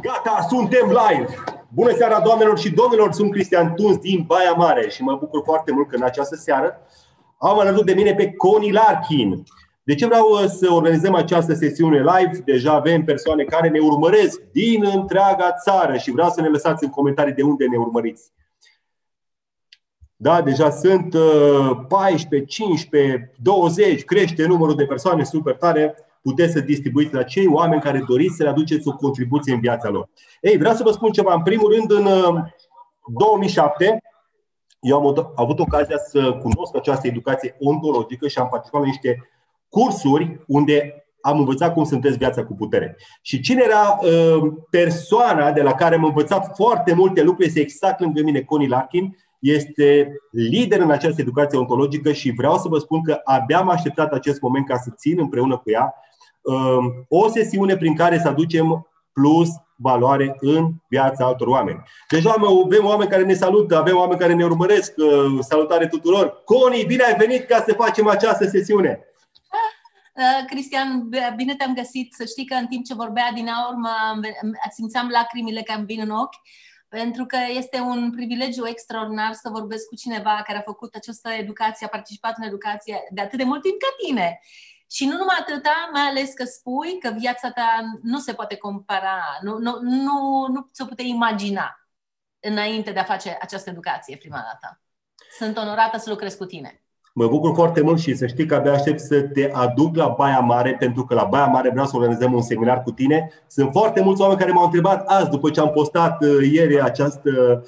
Gata, suntem live! Bună seara, doamnelor și domnilor! Sunt Cristian Tunz din Baia Mare și mă bucur foarte mult că în această seară am alături de mine pe Connie Larkin. De ce vreau să organizăm această sesiune live? Deja avem persoane care ne urmăresc din întreaga țară și vreau să ne lăsați în comentarii de unde ne urmăriți. Da, deja sunt 14, 15, 20, crește numărul de persoane super tare. Puteți să distribuiți la cei oameni care doriți să le aduceți o contribuție în viața lor. Ei, vreau să vă spun ceva. În primul rând, în 2007, eu am avut ocazia să cunosc această educație ontologică și am participat la niște cursuri unde am învățat cum să înveți viața cu putere. Și cine era persoana de la care am învățat foarte multe lucruri este exact lângă mine, Connie Larkin. Este lider în această educație ontologică și vreau să vă spun că abia am așteptat acest moment ca să țin împreună cu ea o sesiune prin care să aducem plus valoare în viața altor oameni. Deja avem oameni care ne salută, avem oameni care ne urmăresc. Salutare tuturor! Connie, bine ai venit ca să facem această sesiune! Cristian, bine te-am găsit. Să știi că în timp ce vorbea din aur simțeam lacrimile care îmi vin în ochi, pentru că este un privilegiu extraordinar să vorbesc cu cineva care a făcut această educație, a participat în educație de atât de mult timp ca tine. Și nu numai atâta, mai ales că spui că viața ta nu se poate compara, nu se poate imagina înainte de a face această educație prima dată. Sunt onorată să lucrez cu tine. Mă bucur foarte mult și să știi că abia aștept să te aduc la Baia Mare, pentru că la Baia Mare vreau să organizăm un seminar cu tine. Sunt foarte mulți oameni care m-au întrebat azi, după ce am postat ieri această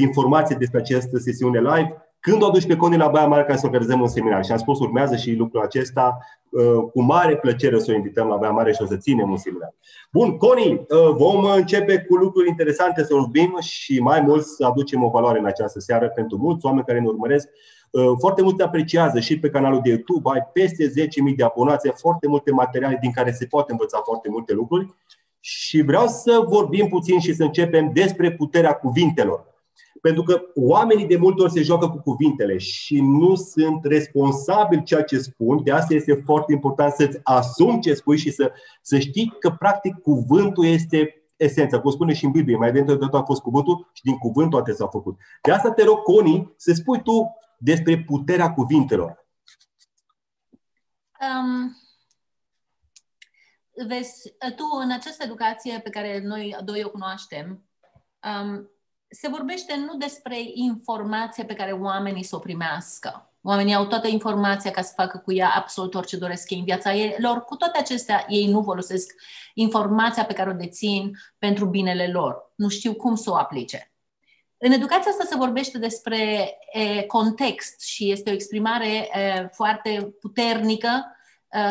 informație despre această sesiune live, când o aduci pe Connie la Baia Mare ca să organizăm un seminar. Și am spus, urmează și lucrul acesta. Cu mare plăcere să o invităm la Baia Mare și o să ținem un seminar. Bun, Connie, vom începe cu lucruri interesante să vorbim și mai mult să aducem o valoare în această seară pentru mulți oameni care ne urmăresc. Foarte mult te apreciază și pe canalul de YouTube. Ai peste 10.000 de abonați, foarte multe materiale din care se poate învăța foarte multe lucruri. Și vreau să vorbim puțin și să începem despre puterea cuvintelor. Pentru că oamenii de multe ori se joacă cu cuvintele și nu sunt responsabili ceea ce spun. De asta este foarte important să-ți asumi ce spui și să știi că practic cuvântul este esența. Cum spune și în Biblie, mai înainte de tot a fost cuvântul și din cuvânt toate s-au făcut. De asta te rog, Connie, să spui tu despre puterea cuvintelor. Vezi, tu în această educație pe care noi doi o cunoaștem, se vorbește nu despre informația pe care oamenii să o primească. Oamenii au toată informația ca să facă cu ea absolut orice doresc ei în viața lor. Cu toate acestea, ei nu folosesc informația pe care o dețin pentru binele lor. Nu știu cum să o aplice. În educația asta se vorbește despre context și este o exprimare foarte puternică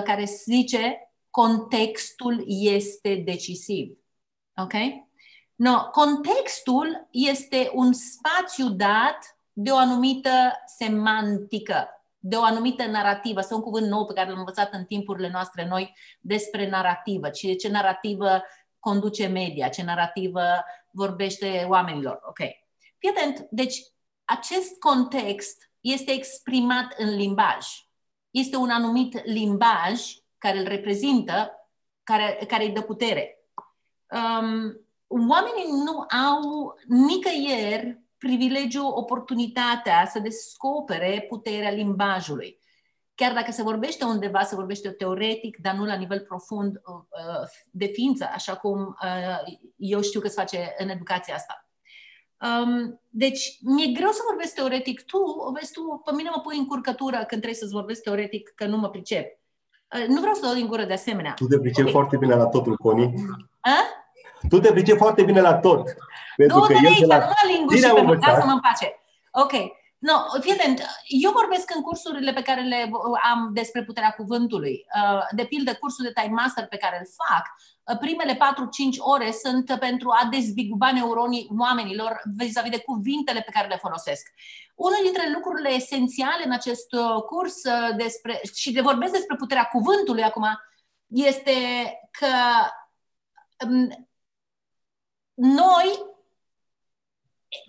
care zice contextul este decisiv. Ok? No, contextul este un spațiu dat de o anumită semantică, de o anumită narativă. Este un cuvânt nou pe care l-am învățat în timpurile noastre noi despre narativă. Ce narativă conduce media, ce narativă vorbește oamenilor. Ok. Fii atent, deci acest context este exprimat în limbaj. Este un anumit limbaj care îl reprezintă, care îi dă putere. Oamenii nu au nicăieri privilegiul, oportunitatea să descopere puterea limbajului. Chiar dacă se vorbește undeva, se vorbește teoretic, dar nu la nivel profund de ființă, așa cum eu știu că se face în educația asta. Deci, mi-e greu să vorbesc teoretic. Vezi tu, pe mine mă pui în curcătură când trebuie să-ți vorbesc teoretic, că nu mă pricep. Nu vreau să dau din gură de asemenea. Tu te pricepi foarte bine la totul, Connie. Tu te pricepi foarte bine la tot. Pentru că nu mă linguși pe mă, lasă-mă în pace. Ok. No, fii atent, eu vorbesc în cursurile pe care le am despre puterea cuvântului. De pildă, cursul de Time Master pe care îl fac, primele 4-5 ore sunt pentru a dezbiguba neuronii oamenilor vis-a-vis de cuvintele pe care le folosesc. Unul dintre lucrurile esențiale în acest curs și vorbesc despre puterea cuvântului acum, este că noi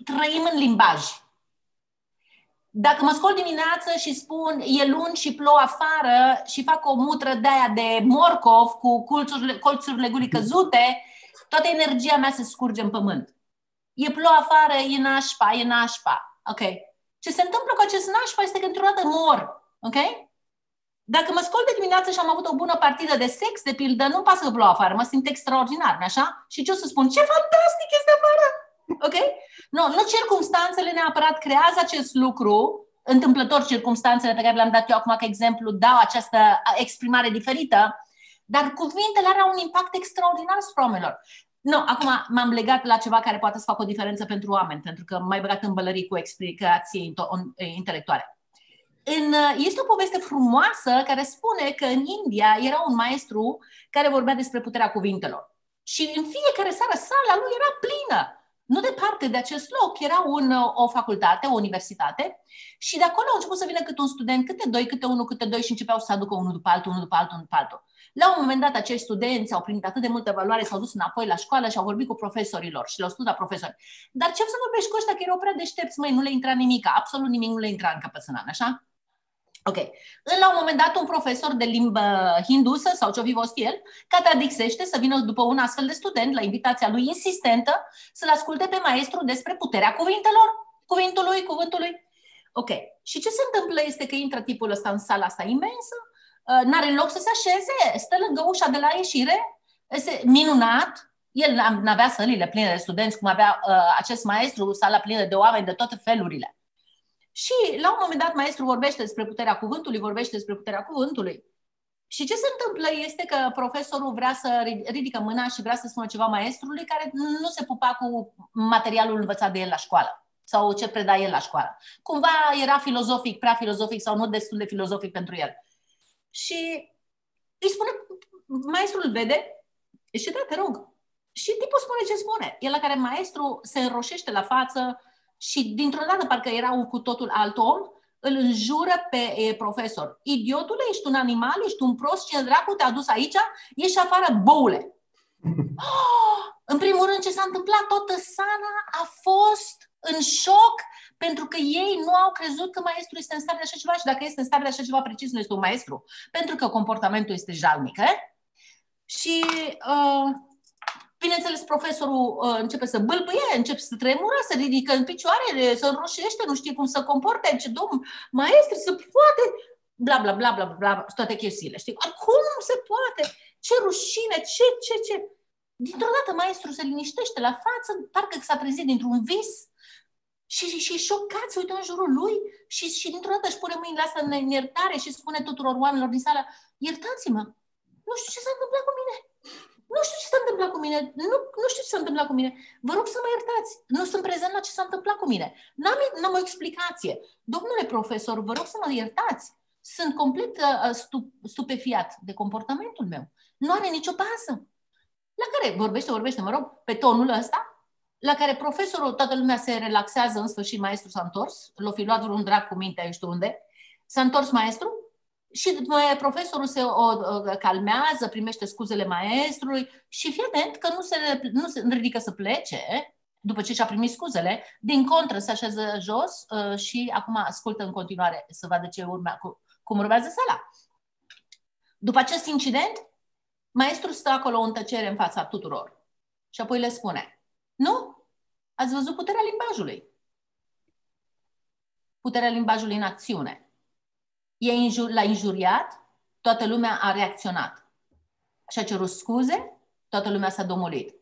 trăim în limbaj. Dacă mă scol dimineață și spun e luni și plouă afară și fac o mutră de aia de morcov cu colțurile gulii căzute, Toată energia mea se scurge în pământ. E plouă afară, e nașpa. Ok? Ce se întâmplă cu acest nașpa este că într-o dată mor. Ok? Dacă mă scol de dimineață și am avut o bună partidă de sex, de pildă, nu-mi pasă că plouă afară, mă simt extraordinar, așa? Și ce o să spun? Ce fantastic este afară! Ok? Nu circumstanțele neapărat creează acest lucru, întâmplător circumstanțele pe care le-am dat eu acum ca exemplu dau această exprimare diferită, dar cuvintele au un impact extraordinar asupra oamenilor. Acum m-am legat la ceva care poate să facă o diferență pentru oameni, pentru că m-ai băgat în bălării cu explicații intelectuale. Este o poveste frumoasă care spune că în India era un maestru care vorbea despre puterea cuvintelor. Și în fiecare seară sala lui era plină. Nu departe de acest loc era o facultate, o universitate și de acolo au început să vină câte un student, câte doi și începeau să aducă unul după altul. La un moment dat acești studenți au primit atât de multă valoare, s-au dus înapoi la școală și au vorbit cu profesorilor și le-au spus la profesori: dar ce să vorbești cu ăștia că erau prea deștepți, măi, nu le intra nimic, absolut nimic nu le intra în căpățânan, așa? Ok. La un moment dat un profesor de limbă hindusă sau ce-o fi fost el, catadixește să vină după un astfel de student la invitația lui insistentă să-l asculte pe maestru despre puterea cuvântului. Ok. Și ce se întâmplă este că intră tipul ăsta în sala asta imensă, n-are loc să se așeze, stă lângă ușa de la ieșire, este minunat. El n-avea sălile pline de studenți cum avea acest maestru, sala plină de oameni de toate felurile. Și la un moment dat maestru vorbește despre puterea cuvântului. Și ce se întâmplă este că profesorul vrea să ridică mâna și vrea să spună ceva maestrului care nu se pupa cu materialul învățat de el la școală sau ce preda el la școală. Cumva era filozofic, prea filozofic sau nu destul de filozofic pentru el. Și îi spune, maestrul îl vede și da, te rog. Și tipul spune ce spune. El la care maestru se înroșește la față și dintr-o dată parcă era un cu totul alt om, îl înjură pe profesor. Idiotule, ești un animal, ești un prost, ce dracu te-a dus aici? Ieși afară, boule! În primul rând, ce s-a întâmplat? Toată sala a fost în șoc pentru că ei nu au crezut că maestru este în stare de așa ceva și dacă este în stare de așa ceva, precis nu este un maestru. Pentru că comportamentul este jalnic. Și... bineînțeles, profesorul începe să bâlbâie, începe să tremură, să ridică în picioare, să înroșește, nu știe cum să comporte, ce domn maestru se poate, bla bla bla bla bla, toate chestiile, știi? Cum se poate? Ce rușine, ce? Dintr-o dată maestru se liniștește la față, parcă s-a trezit dintr-un vis și șocat se uită în jurul lui și dintr-o dată își pune mâinile astea în iertare și spune tuturor oamenilor din sală: iertați-mă, nu știu ce s-a întâmplat cu mine. Nu știu ce s-a întâmplat cu mine. Nu știu ce s-a întâmplat cu mine. Vă rog să mă iertați. Nu sunt prezent la ce s-a întâmplat cu mine. N-am o explicație. Domnule profesor, vă rog să mă iertați. Sunt complet stupefiat de comportamentul meu. Nu are nicio bază. La care vorbește, mă rog, pe tonul ăsta, la care profesorul, toată lumea se relaxează, în sfârșit maestru s-a întors, l-o fi luat vreun drac cu mintea, eu știu unde, s-a întors maestru. Și profesorul se calmează, primește scuzele maestrului și fie atent că nu se ridică să plece după ce și-a primit scuzele, din contră se așează jos și acum ascultă în continuare să vadă cum urmează sala. După acest incident, maestrul stă acolo în tăcere în fața tuturor și apoi le spune: nu? Ați văzut puterea limbajului? Puterea limbajului în acțiune. L-a injuriat, toată lumea a reacționat. Și-a cerut scuze, toată lumea s-a domolit.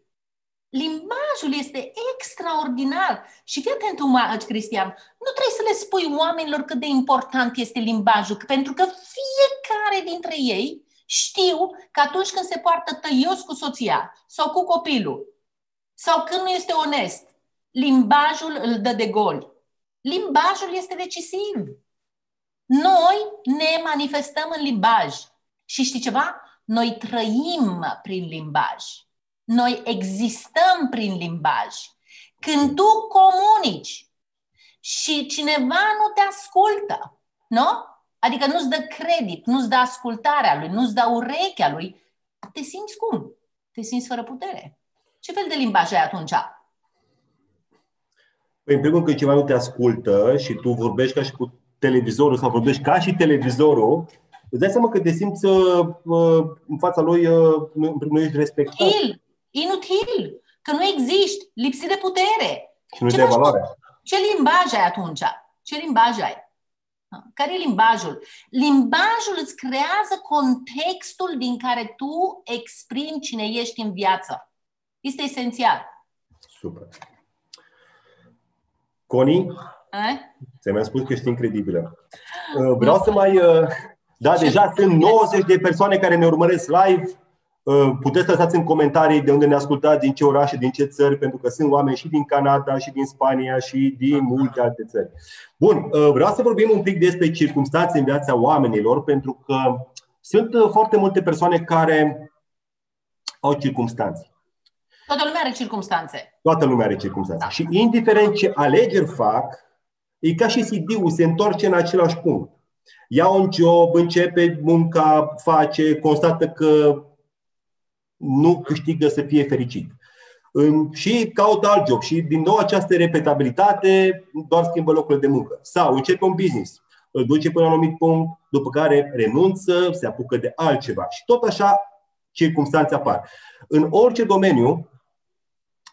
Limbajul este extraordinar. Și fii atent, Cristian, nu trebuie să le spui oamenilor cât de important este limbajul, pentru că fiecare dintre ei știu că atunci când se poartă tăios cu soția sau cu copilul sau când nu este onest, limbajul îl dă de gol. Limbajul este decisiv. Noi ne manifestăm în limbaj. Și știi ceva? Noi trăim prin limbaj. Noi existăm prin limbaj. Când tu comunici și cineva nu te ascultă, nu? Adică nu-ți dă credit, nu-ți dă ascultarea lui, nu-ți dă urechea lui, te simți cum? Te simți fără putere. Ce fel de limbaj ai atunci? Păi, în primul rând, când cineva nu te ascultă și tu vorbești ca și cu televizorul sau vorbești ca și televizorul, îți dai seama că te simți în fața lui, nu ești respectat. Inutil, că nu existi, lipsit de putere. Și nu de valoare. Ce limbaj ai atunci? Ce limbaj ai? Care e limbajul? Limbajul îți creează contextul din care tu exprimi cine ești în viață. Este esențial. Super. Connie, ți-am spus că ești incredibilă. Vreau să mai... Da, deja sunt 90 de persoane care ne urmăresc live. Puteți lăsați în comentarii de unde ne ascultați, din ce orașe, din ce țări, pentru că sunt oameni și din Canada, și din Spania, și din multe alte țări. Bun, vreau să vorbim un pic despre circumstanțe în viața oamenilor, pentru că sunt foarte multe persoane care au circumstanțe. Toată lumea are circumstanțe. Toată lumea are circumstanțe. Da. Și indiferent ce alegeri fac, e ca și CD-ul, se întoarce în același punct. Ia un job, începe munca, face, constată că nu câștigă să fie fericit. Și caută alt job și din nou această repetabilitate doar schimbă locurile de muncă. Sau începe un business, îl duce până la un anumit punct, după care renunță, se apucă de altceva. Și tot așa circumstanțe apar. În orice domeniu,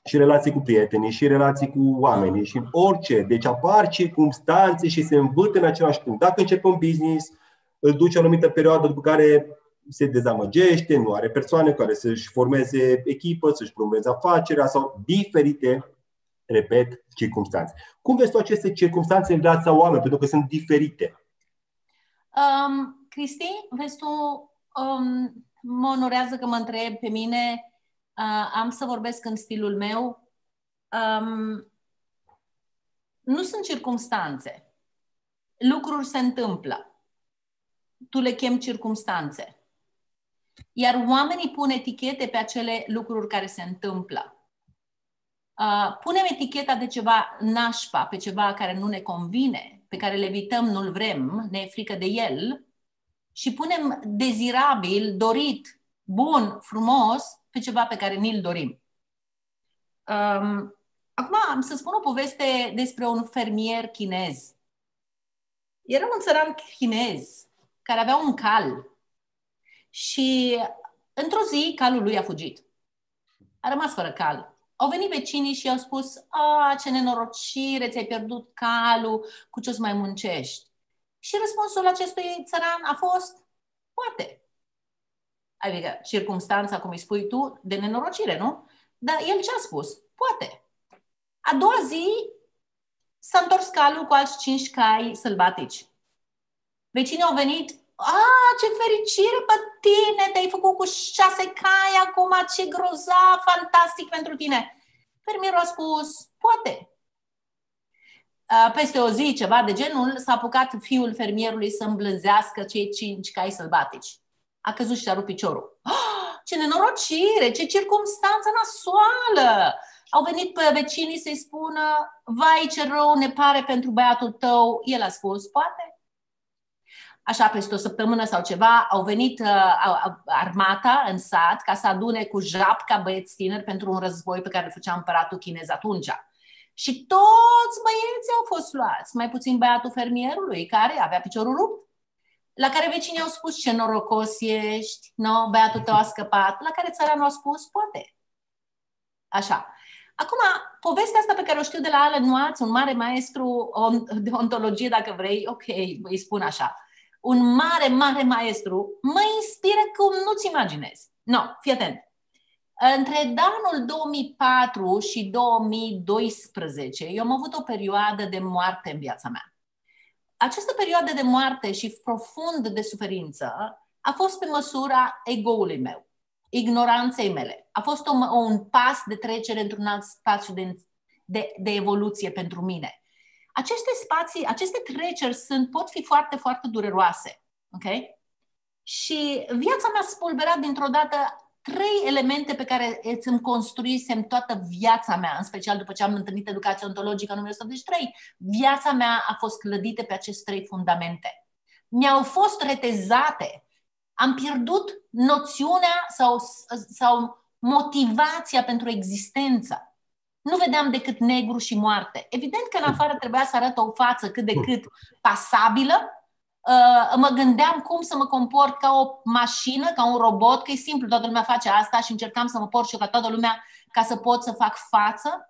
și relații cu prietenii, și relații cu oamenii, și în orice. Deci apar circumstanțe și se învârt în același punct. Dacă începe un business, îl duce o anumită perioadă după care se dezamăgește, nu are persoane care să-și formeze echipă, să-și promoveze afacerea sau diferite, repet, circumstanțe. Cum vezi tu aceste circumstanțe în viața oamenilor? Pentru că sunt diferite. Cristi, vezi tu, mă onorează că mă întreb pe mine. Am să vorbesc în stilul meu. Nu sunt circumstanțe. Lucruri se întâmplă. Tu le chem circumstanțe. Iar oamenii pun etichete pe acele lucruri care se întâmplă. Punem eticheta de ceva nașpa, pe ceva care nu ne convine, pe care le evităm, nu-l vrem, ne e frică de el, și punem dezirabil, dorit, bun, frumos, pe ceva pe care ni-l dorim. Acum am să spun o poveste despre un fermier chinez. Era un țăran chinez care avea un cal și într-o zi calul lui a fugit. A rămas fără cal. Au venit vecinii și i-au spus: ce nenorocire, ți-ai pierdut calul, cu ce o să mai muncești? Și răspunsul acestui țăran a fost: poate. Adică circumstanța, cum îi spui tu, de nenorocire, nu? Dar el ce a spus? Poate. A doua zi s-a întors calul cu alți 5 cai sălbatici. Vecinii au venit: ce fericire pe tine, te-ai făcut cu 6 cai acum, ce grozav, fantastic pentru tine. Fermierul a spus: poate. Peste o zi, ceva de genul, s-a apucat fiul fermierului să îmblânzească cei 5 cai sălbatici. A căzut și a rupt piciorul. Ce nenorocire, ce circumstanță nasoală! Au venit pe vecinii să-i spună: vai, ce rău ne pare pentru băiatul tău. El a spus: poate. Așa, peste o săptămână sau ceva, au venit armata în sat ca să adune cu japca băieți tineri pentru un război pe care îl făcea împăratul chinez atunci. Și toți băieții au fost luați, mai puțin băiatul fermierului, care avea piciorul rupt. La care vecinii au spus: ce norocos ești, no, băiatul tău a scăpat. La care țăranul a spus: poate. Așa. Acum, povestea asta pe care o știu de la Alan Watts, un mare maestru de ontologie, dacă vrei, ok, îi spun așa, un mare, mare maestru, mă inspiră cum nu-ți imaginezi. No, fii atent. Între anul 2004 și 2012, eu am avut o perioadă de moarte în viața mea. Această perioadă de moarte și profund de suferință a fost pe măsura ego-ului meu, ignoranței mele. A fost un pas de trecere într-un alt spațiu de evoluție pentru mine. Aceste spații, aceste treceri pot fi foarte, foarte dureroase. Okay? Și viața mea spulberat dintr-o dată 3 elemente pe care îmi construisem toată viața mea, în special după ce am întâlnit educația ontologică în 1983. Viața mea a fost clădită pe aceste 3 fundamente. Mi-au fost retezate. Am pierdut noțiunea sau motivația pentru existență. Nu vedeam decât negru și moarte. Evident că în afară trebuia să arăt o față cât de cât pasabilă, mă gândeam cum să mă comport ca o mașină, ca un robot, că e simplu, toată lumea face asta și încercam să mă port și eu ca toată lumea ca să pot să fac față.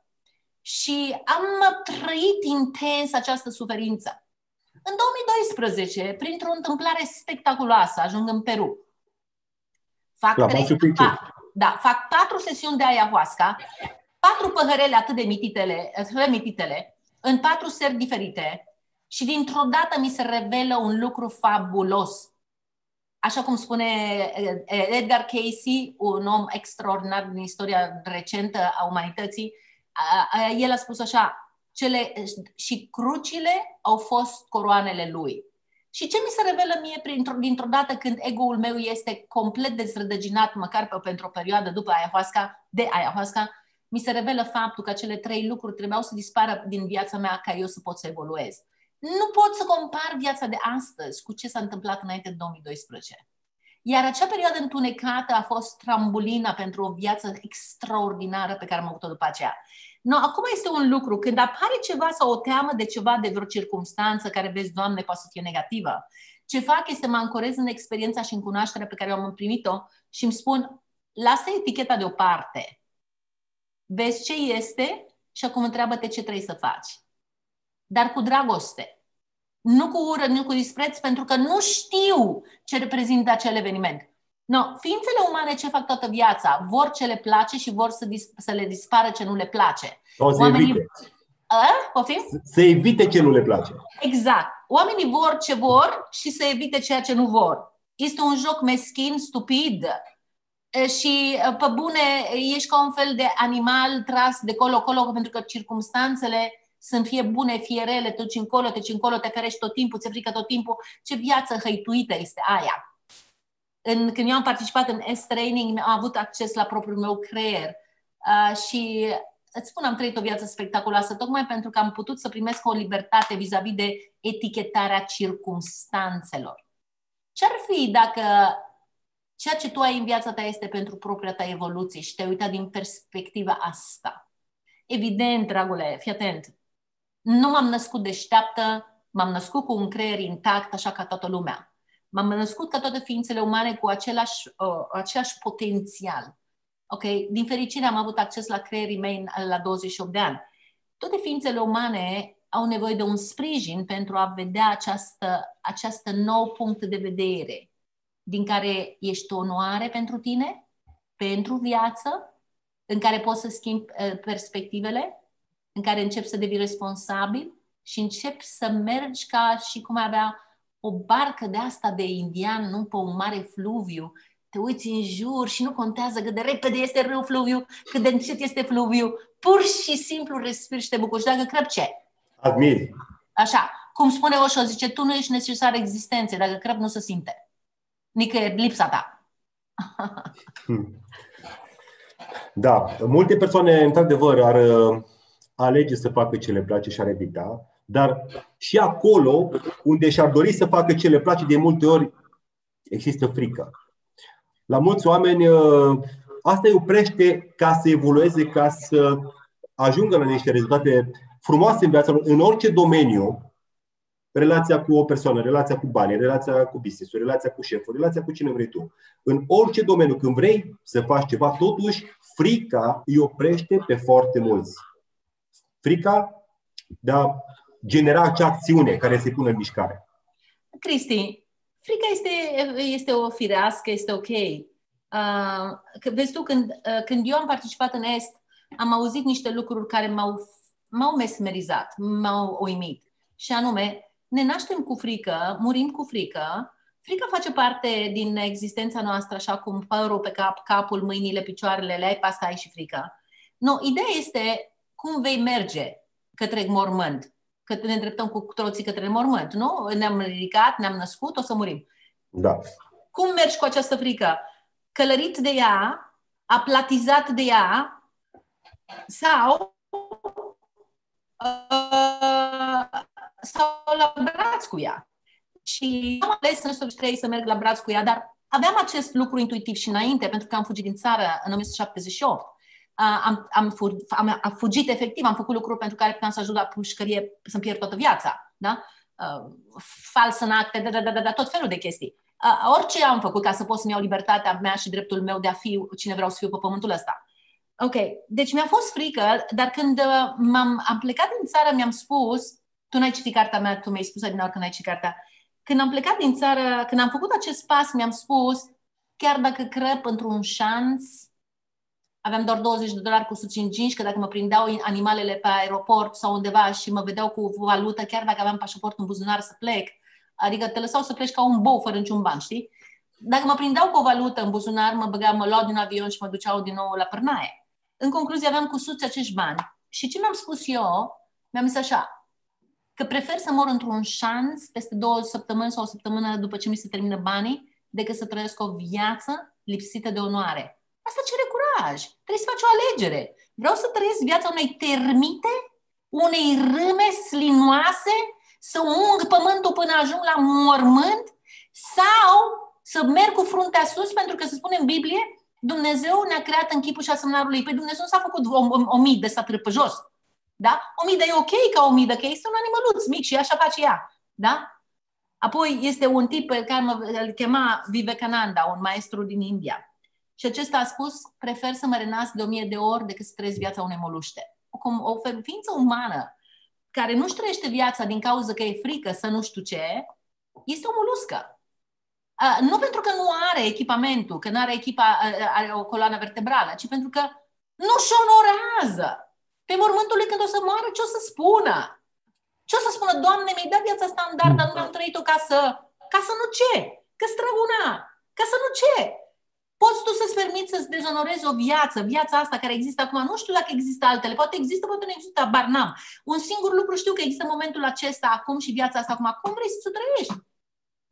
Și am trăit intens această suferință. În 2012, printr-o întâmplare spectaculoasă, ajung în Peru. Fac 4 sesiuni de ayahuasca, 4 păhărele atât de mititele, în 4 seri diferite și dintr-o dată mi se revelă un lucru fabulos. Așa cum spune Edgar Cayce, un om extraordinar din istoria recentă a umanității, el a spus așa, și crucile au fost coroanele lui. Și ce mi se revelă mie dintr-o dată când ego-ul meu este complet dezrădăcinat, măcar pentru o perioadă după ayahuasca, mi se revelă faptul că cele 3 lucruri trebuiau să dispară din viața mea ca eu să pot să evoluez. Nu pot să compar viața de astăzi cu ce s-a întâmplat înainte de 2012. Iar acea perioadă întunecată a fost trambulina pentru o viață extraordinară pe care am avut-o după aceea. No, acum este un lucru, când apare ceva sau o teamă de ceva, de vreo circumstanță care, vezi, Doamne, poate să fie negativă, ce fac este mă ancorez în experiența și în cunoașterea pe care am primit-o și îmi spun, lasă eticheta deoparte, vezi ce este și acum întreabă-te ce trebuie să faci. Dar cu dragoste. Nu cu ură, nu cu dispreț, pentru că nu știu ce reprezintă acel eveniment. No, ființele umane ce fac toată viața? Vor ce le place și vor să le dispară ce nu le place. Să evite ce nu le place. Exact. Oamenii vor ce vor și să evite ceea ce nu vor. Este un joc meschin, stupid. Și pe bune ești ca un fel de animal tras de colo-colo pentru că circumstanțele sunt fie bune, fie rele, te duci încolo, te ferești tot timpul, ți-e frică tot timpul. Ce viață hăituită este aia! Când eu am participat în S-Training, am avut acces la propriul meu creier și îți spun, am trăit o viață spectaculoasă, tocmai pentru că am putut să primesc o libertate vis-a-vis de etichetarea circumstanțelor. Ce-ar fi dacă ceea ce tu ai în viața ta este pentru propria ta evoluție și te-ai uitat din perspectiva asta? Evident, dragule, fii atent, nu m-am născut deșteaptă, m-am născut cu un creier intact, așa ca toată lumea. M-am născut ca toate ființele umane cu același potențial. Okay? Din fericire am avut acces la creierii mei la 28 de ani. Toate ființele umane au nevoie de un sprijin pentru a vedea această nou punct de vedere, din care ești onoare pentru tine, pentru viață, în care poți să schimbi perspectivele, în care începi să devii responsabil și începi să mergi ca și cum avea o barcă de asta de indian, nu pe un mare fluviu, te uiți în jur și nu contează cât de repede este râu fluviu, cât de încet este fluviu, pur și simplu respiri și te bucuri. Și dacă crăp, ce? Admiri. Așa, cum spune Osho, zice, tu nu ești necesar existențe, dacă crăp nu se simte. Nicăieri, lipsa ta. Da, multe persoane, într-adevăr, ar alege să facă ce le place și ar evita, dar și acolo unde și-ar dori să facă ce le place, de multe ori există frică. La mulți oameni asta îi oprește ca să evolueze, ca să ajungă la niște rezultate frumoase în viața lor, în orice domeniu. Relația cu o persoană, relația cu bani, relația cu business-ul, relația cu șeful, relația cu cine vrei tu. În orice domeniu, când vrei să faci ceva, totuși frica îi oprește pe foarte mulți. Frica de a genera acea acțiune care se pune în mișcare. Cristi, frica este o firească, este ok. Vezi tu, când eu am participat în Est, am auzit niște lucruri care m-au mesmerizat, m-au uimit. Și anume, ne naștem cu frică, murim cu frică. Frica face parte din existența noastră, așa cum părul pe cap, capul, mâinile, picioarele, le ai pe asta, ai și frică. No, ideea este cum vei merge către mormânt, că ne îndreptăm cu toții către mormânt, nu? Ne-am ridicat, ne-am născut, o să murim. Da. Cum mergi cu această frică? Călărit de ea, aplatizat de ea sau la braț cu ea. Și am ales în 103 să merg la braț cu ea, dar aveam acest lucru intuitiv și înainte, pentru că am fugit din țară în 1978. Am fugit efectiv, am făcut lucruri pentru care puteam să ajut la pușcărie să-mi pierd toată viața. Da? fals în acte, tot felul de chestii. Orice am făcut ca să pot să-mi iau libertatea mea și dreptul meu de a fi cine vreau să fiu pe pământul ăsta. Ok, deci mi-a fost frică, dar când am plecat din țară, mi-am spus, tu n-ai citit cartea mea, tu mi-ai spus adineauri când ai citit cartea. Când am plecat din țară, când am făcut acest pas, mi-am spus, chiar dacă crăp într-un șanț, aveam doar $20 cu suci în jeans, că dacă mă prindeau animalele pe aeroport sau undeva și mă vedeau cu valută, chiar dacă aveam pașaport în buzunar să plec, adică te lăsau să pleci ca un bou fără niciun ban, știi? Dacă mă prindeau cu o valută în buzunar, mă luau din avion și mă duceau din nou la Pârnaie. În concluzie, aveam cu suți acești bani. Și ce mi-am spus eu? Mi-am zis așa, că prefer să mor într-un șanț peste 2 săptămâni sau o săptămână după ce mi se termină banii, decât să trăiesc o viață lipsită de onoare. Asta cere curaj. Trebuie să faci o alegere. Vreau să trăiesc viața unei termite, unei râme slinoase, să ung pământul până ajung la mormânt, sau să merg cu fruntea sus, pentru că se spune în Biblie, Dumnezeu ne-a creat în chipul și asemănarea lui. Păi Dumnezeu nu s-a făcut omidă să trăpă jos. Da? Omidă e ok ca omidă, că este un animăluț mic și așa face ea. Da? Apoi este un tip pe care îl chema Vivekananda, un maestru din India. Și acesta a spus, prefer să mă renasc de 1000 de ori decât să trăiesc viața unei moluște. O ființă umană care nu-și trăiește viața din cauza că e frică să nu știu ce, este o moluscă. Nu pentru că nu are echipamentul, că nu are o coloană vertebrală, ci pentru că nu-și onorează. Pe mormântul lui când o să moară, ce o să spună? Ce o să spună? Doamne, mi-ai dat viața standard, dar nu am trăit-o ca să nu ce? Că străbuna. Ca să nu ce? Poți tu să-ți permiți să-ți dezonorezi o viața asta care există acum. Nu știu dacă există altele. Poate există, poate nu există, habar n-am. Un singur lucru știu, că există momentul acesta acum și viața asta acum. Cum vrei să o trăiești?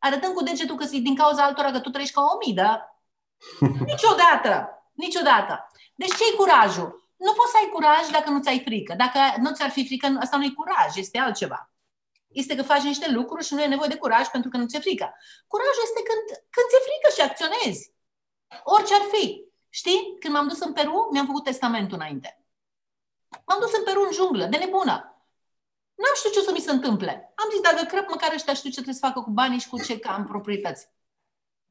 Arătând cu degetul că din cauza altora că tu trăiești ca o omidă? Niciodată! Niciodată! Deci ce-i curajul? Nu poți să ai curaj dacă nu ți-ai frică. Dacă nu ți-ar fi frică, asta nu e curaj, este altceva. Este că faci niște lucruri și nu e nevoie de curaj pentru că nu ți-e frică. Curajul este când ți-e frică și acționezi. Orice ar fi. Știi? Când m-am dus în Peru, mi-am făcut testamentul înainte. M-am dus în Peru în junglă, de nebună. N-am știut ce o să mi se întâmple. Am zis, dacă crăp, măcar ăștia știu ce trebuie să facă cu banii și cu ce am proprietăți.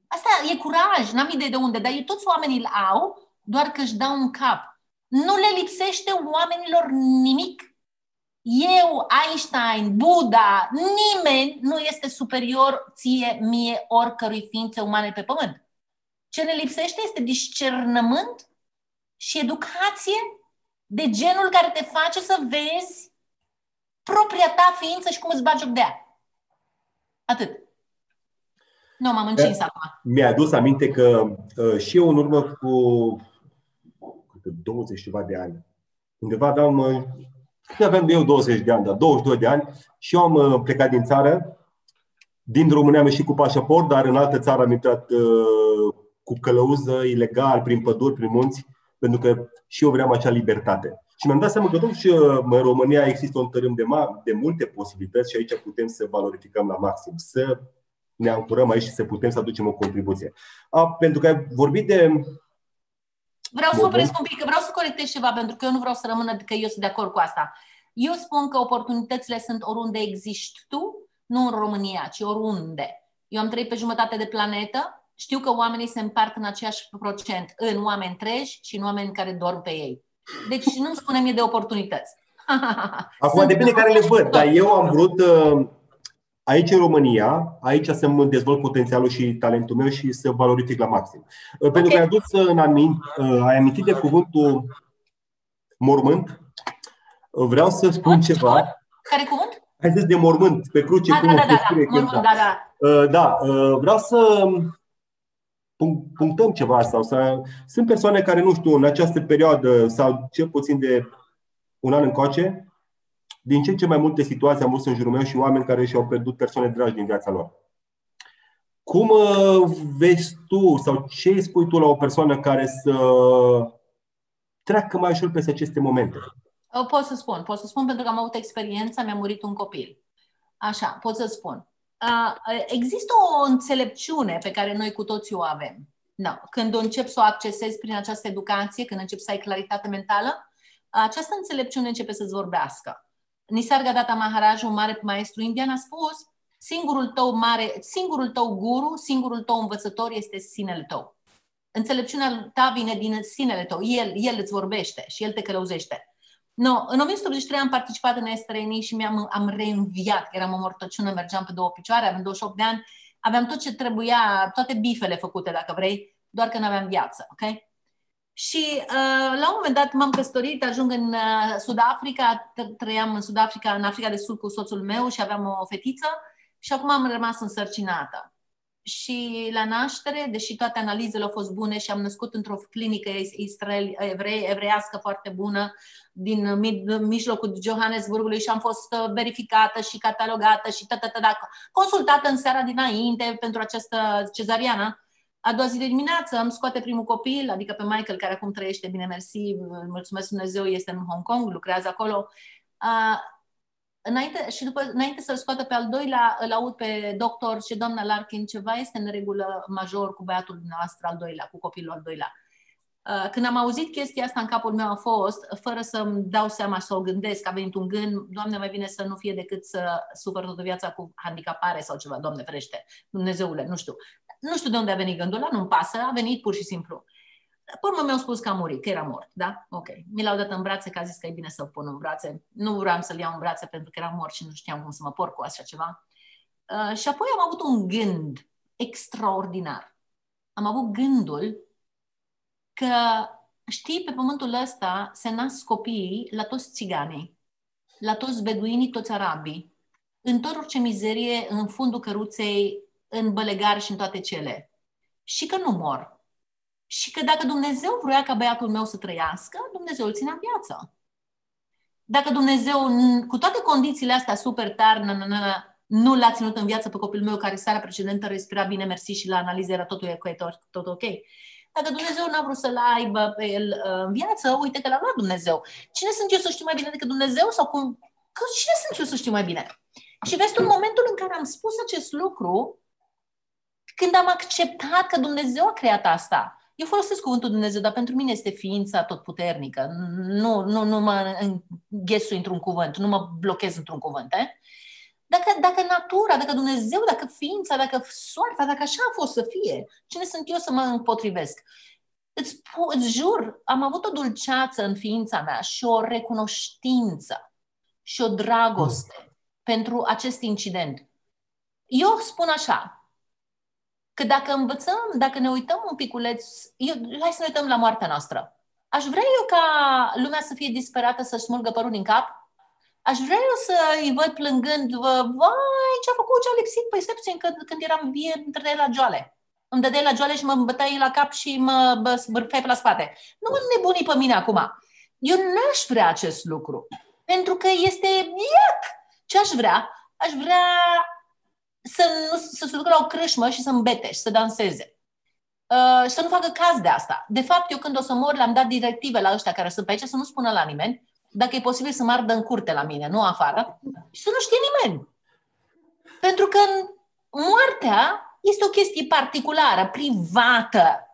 Asta e curaj, n-am idee de unde, dar toți oamenii îl au, doar că își dau un cap. Nu le lipsește oamenilor nimic. Eu, Einstein, Buddha, nimeni nu este superior ție, mie, oricărui ființe umane pe pământ. Ce ne lipsește este discernământ și educație de genul care te face să vezi propria ta ființă și cum îți bagi joc de ea. Atât. Nu, m-am încins acum. Mi-a adus aminte că și eu în urmă cu 20 ceva de ani, undeva aveam eu 20 de ani, dar 22 de ani, și eu am plecat din țară. Din România am ieșit cu pașaport, dar în altă țară am intrat cu călăuză, ilegal, prin păduri, prin munți, pentru că și eu vreau acea libertate. Și mi-am dat seama că totuși în România există un tărâm de multe posibilități și aici putem să valorificăm la maxim, să ne ancorăm aici și să putem să aducem o contribuție. Pentru că ai vorbit de... Vreau să opresc un pic, că vreau să corectez ceva, pentru că eu nu vreau să rămână că eu sunt de acord cu asta. Eu spun că oportunitățile sunt oriunde existi tu, nu în România, ci oriunde. Eu am trăit pe jumătate de planetă, știu că oamenii se împart în aceeași procent în oameni treji și în oameni care dorm pe ei. Deci nu-mi spune mie de oportunități. Acum depinde care le văd, dar eu am vrut aici în România, aici să-mi dezvolt potențialul și talentul meu și să valorific la maxim. Pentru că ai adus ai amintit de cuvântul mormânt. Vreau să spun ceva. Care cuvânt? Ai zis de mormânt, pe cruce. Vreau să punctăm ceva sau sunt persoane care, nu știu, în această perioadă sau cel puțin de un an încoace, din ce în ce mai multe situații am văzut în jurul meu și oameni care și-au pierdut persoane dragi din viața lor. Cum vezi tu sau ce îi spui tu la o persoană care să treacă mai ușor peste aceste momente? Pot să spun pentru că am avut experiența, mi-a murit un copil. Așa, pot să spun. Există o înțelepciune pe care noi cu toții o avem. Când începi să o accesezi prin această educație, când începi să ai claritate mentală, această înțelepciune începe să-ți vorbească. Nisarga Datta Maharaj, un mare maestru indian, a spus: singurul tău guru, singurul tău învățător este sinele tău. Înțelepciunea ta vine din sinele tău. El îți vorbește și el te călăuzește. No, în 1983 am participat în Estreni și am reînviat. Eram o mortăciună, mergeam pe două picioare, aveam 28 de ani, aveam tot ce trebuia, toate bifele făcute, dacă vrei, doar că nu aveam viață. Okay? Și la un moment dat m-am căsătorit, ajung în Sud-Africa, trăiam în Sud-Africa, în Africa de Sud cu soțul meu și aveam o fetiță și acum am rămas însărcinată. Și la naștere, deși toate analizele au fost bune și am născut într-o clinică evreiască foarte bună din mijlocul Johannesburgului și am fost verificată și catalogată și consultată în seara dinainte pentru această cezariană. A doua zi de dimineață îmi scoate primul copil, adică pe Michael, care acum trăiește, bine mersi, mulțumesc Dumnezeu, este în Hong Kong, lucrează acolo. Înainte să-l scoată pe al doilea, îl aud pe doctor și doamna Larkin, ceva este în regulă major cu băiatul noastră al doilea, cu copilul al doilea. Când am auzit chestia asta, în capul meu a fost, fără să-mi dau seama să o gândesc, a venit un gând: Doamne, mai bine să nu fie decât să sufăr toată viața cu handicapare sau ceva, Doamne ferește, Dumnezeule, nu știu. Nu știu de unde a venit gândul ăla, nu-mi pasă, a venit pur și simplu. Pe urmă mi-au spus că a murit, că era mort, da? Ok. Mi l-au dat în brațe, că a zis că e bine să-l pun în brațe. Nu vreau să-l iau în brațe pentru că era mort și nu știam cum să mă porc cu așa ceva. Și apoi am avut un gând extraordinar. Am avut gândul că, știi, pe pământul ăsta se nasc copiii la toți țiganii, la toți beduinii, toți arabii, în tot orice mizerie, în fundul căruței, în bălegar și în toate cele. Și că nu mor. Și că dacă Dumnezeu vrea ca băiatul meu să trăiască, Dumnezeu îl ține în viață. Dacă Dumnezeu, cu toate condițiile astea super tari, nu l-a ținut în viață pe copilul meu, care seara precedentă respira bine, mersi, și la analiză era tot ok. Dacă Dumnezeu n-a vrut să-l aibă pe el în viață, uite că l-a luat Dumnezeu. Cine sunt eu să știu mai bine decât Dumnezeu? Sau cum? Cine sunt eu să știu mai bine? Și vezi tu, în momentul în care am spus acest lucru, când am acceptat că Dumnezeu a creat asta. Eu folosesc cuvântul Dumnezeu, dar pentru mine este ființa totputernică. Nu mă înghesui într-un cuvânt, nu mă blochez într-un cuvânt. Dacă natura, dacă Dumnezeu, dacă ființa, dacă soarta, dacă așa a fost să fie, cine sunt eu să mă împotrivesc? Îți jur, am avut o dulceață în ființa mea și o recunoștință și o dragoste pentru acest incident. Eu spun așa, că dacă învățăm, dacă ne uităm un piculeț, hai să ne uităm la moartea noastră. Aș vrea eu ca lumea să fie disperată, să smulgă părul din cap? Aș vrea eu să-i văd plângând: vai, ce-a făcut, ce-a lipsit? Păi stai puțin, când eram vie, îmi dădeai la joale. Îmi dădeai la joale și mă bătai la cap și mă bârfeai pe la spate. Nu mă nebuni pe mine acum. Eu n-aș vrea acest lucru. Pentru că este iac. Ce aș vrea? Aș vrea să se ducă la o crâșmă și să îmbete și să danseze. Și să nu facă caz de asta. De fapt, eu când o să mor, le-am dat directive la ăștia care sunt pe aici să nu spună la nimeni, dacă e posibil să mă ardă în curte la mine, nu afară, și să nu știe nimeni. Pentru că moartea este o chestie particulară, privată.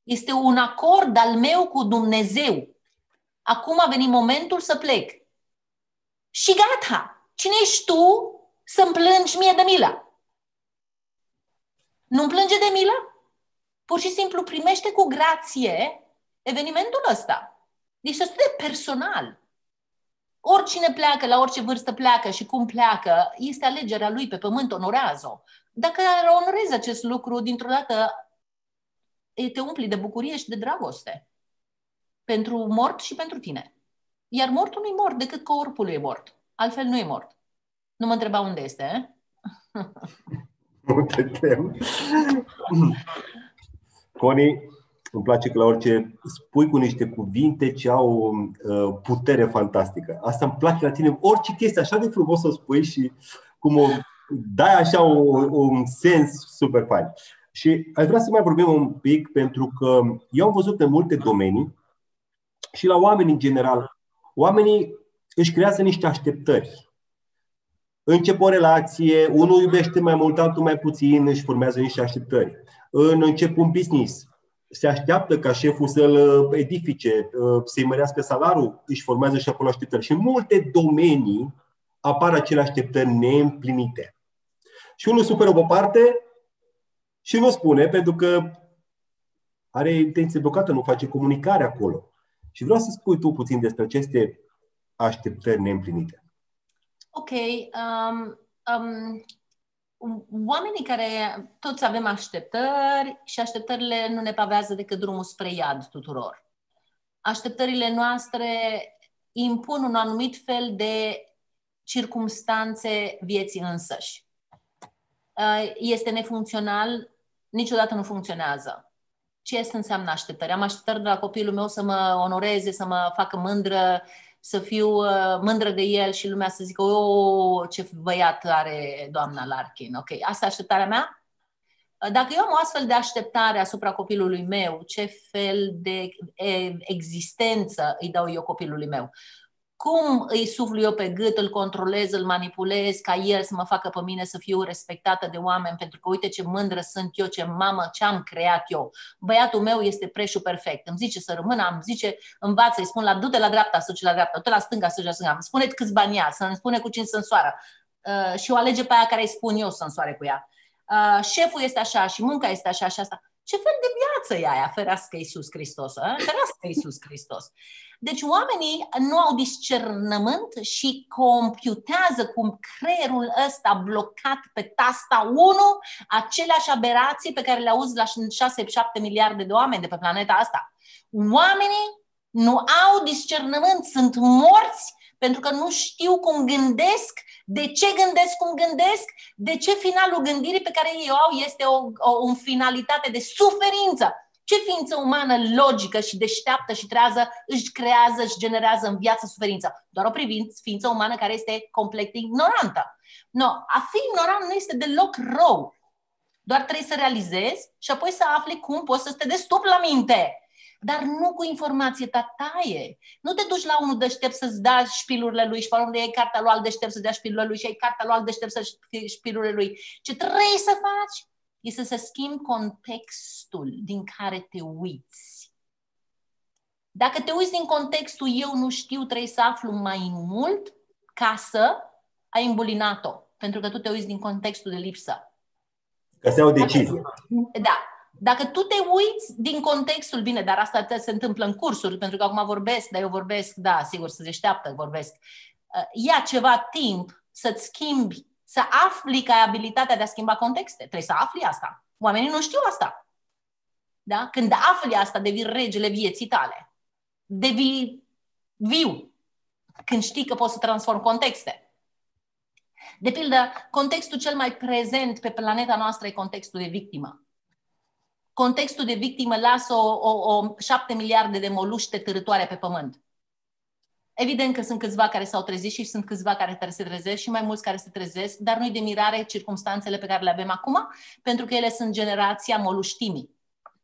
Este un acord al meu cu Dumnezeu. Acum a venit momentul să plec. Și gata. Cine ești tu să-mi plângi mie de milă? Nu-mi plânge de milă? Pur și simplu primește cu grație evenimentul ăsta. Deci este de personal. Oricine pleacă, la orice vârstă pleacă și cum pleacă, este alegerea lui pe pământ, onorează-o. Dacă onorezi acest lucru, dintr-o dată te umpli de bucurie și de dragoste. Pentru mort și pentru tine. Iar mortul nu e mort decât corpul e mort. Altfel nu e mort. Nu mă întreba unde este, Nu te tem. Connie, îmi place că la orice spui cu niște cuvinte ce au putere fantastică. Asta îmi place la tine. Orice chestie așa de frumos o spui și cum o dai așa un sens super fain. Și aș vrea să mai vorbim un pic, pentru că eu am văzut în multe domenii și la oameni în general, oamenii își creează niște așteptări. Încep o relație, unul iubește mai mult, altul mai puțin, își formează niște așteptări. Încep un business, se așteaptă ca șeful să-l edifice, să-i mărească salariul, își formează și acolo așteptări. Și în multe domenii apar acele așteptări neîmplinite. Și unul suferă pe o parte și nu spune, pentru că are intenție blocată, nu face comunicare acolo. Și vreau să spui tu puțin despre aceste așteptări neîmplinite. Ok. Oamenii care toți avem așteptări și așteptările nu ne pavează decât drumul spre iad tuturor. Așteptările noastre impun un anumit fel de circumstanțe vieții însăși. Este nefuncțional, niciodată nu funcționează. Ce înseamnă așteptări? Am așteptări de la copilul meu să mă onoreze, să mă facă mândră, să fiu mândră de el și lumea să zică, oh, ce băiat are doamna Larkin. Ok, asta e așteptarea mea? Dacă eu am o astfel de așteptare asupra copilului meu, ce fel de existență îi dau eu copilului meu? Cum îi suflu eu pe gât, îl controlez, îl manipulez ca el să mă facă pe mine să fiu respectată de oameni, pentru că uite ce mândră sunt eu, ce mamă, ce am creat eu. Băiatul meu este preșul perfect. Îmi zice să rămână, îmi zice, învață, îi spun du-te la dreapta, să duci la dreapta, du-te la stânga, să duci la stânga. Îmi spune câți bani ia, să-mi spune cu cine să însoară. Și o alege pe aia care îi spun eu să însoare cu ea. Șeful este așa și munca este așa și asta. Ce fel de viață e aia? Ferească Iisus Hristos. Ferească Iisus Hristos. Deci oamenii nu au discernământ și computează cu creierul ăsta blocat pe tasta 1 aceleași aberații pe care le auzi la 6-7 miliarde de oameni de pe planeta asta. Oamenii nu au discernământ, sunt morți pentru că nu știu cum gândesc, de ce gândesc cum gândesc, de ce finalul gândirii pe care ei o au este o finalitate de suferință. Ce ființă umană logică și deșteaptă și trează își creează, își generează în viață suferință? Doar o ființă umană care este complet ignorantă. No, a fi ignorant nu este deloc rău. Doar trebuie să realizezi și apoi să afli cum poți să te destupi la minte. Dar nu cu informație tataie. Nu te duci la unul deștept să-ți dea șpilurile lui și pe unde iei cartea lui alt deștept să dea șpilurile lui și ai cartea lui alt deștept să dea șpilurile lui. Ce trebuie să faci este să schimbi contextul din care te uiți. Dacă te uiți din contextul eu nu știu, trebuie să aflu mai mult ca să ai îmbulinat-o. Pentru că tu te uiți din contextul de lipsă. Ca să iau o decizie. Da. Dacă tu te uiți din contextul, bine, dar asta se întâmplă în cursuri, pentru că acum vorbesc, dar eu vorbesc, da, sigur, să deșteaptă, vorbesc. Ia ceva timp să-ți schimbi, să afli că ai abilitatea de a schimba contexte. Trebuie să afli asta. Oamenii nu știu asta. Da? Când afli asta, devii regele vieții tale. Devii viu. Când știi că poți să transformi contexte. De pildă, contextul cel mai prezent pe planeta noastră e contextul de victimă. Contextul de victimă lasă o 7 miliarde de moluște târătoare pe pământ. Evident că sunt câțiva care s-au trezit și sunt câțiva care se trezesc și mai mulți care se trezesc, dar nu-i de mirare circumstanțele pe care le avem acum, pentru că ele sunt generația moluștimii.